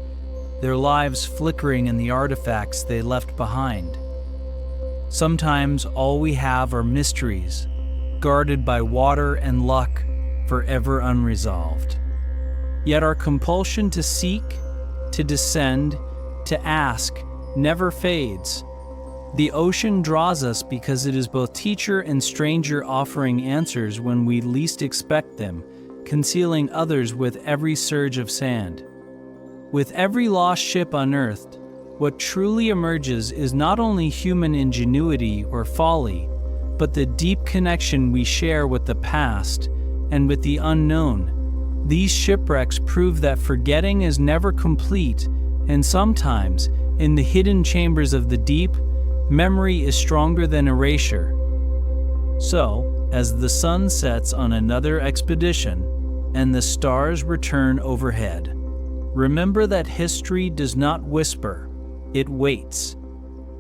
their lives flickering in the artifacts they left behind. Sometimes all we have are mysteries, guarded by water and luck, forever unresolved. Yet our compulsion to seek, to descend, to ask, never fades. The ocean draws us because it is both teacher and stranger, offering answers when we least expect them, concealing others with every surge of sand. With every lost ship unearthed, what truly emerges is not only human ingenuity or folly, but the deep connection we share with the past and with the unknown. These shipwrecks prove that forgetting is never complete, and sometimes, in the hidden chambers of the deep, memory is stronger than erasure. So, as the sun sets on another expedition, and the stars return overhead, remember that history does not whisper, it waits.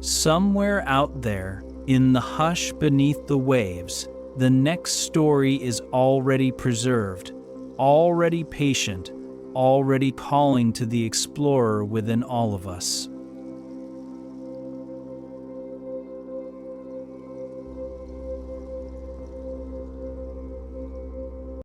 Somewhere out there, in the hush beneath the waves, the next story is already preserved, already patient, already calling to the explorer within all of us.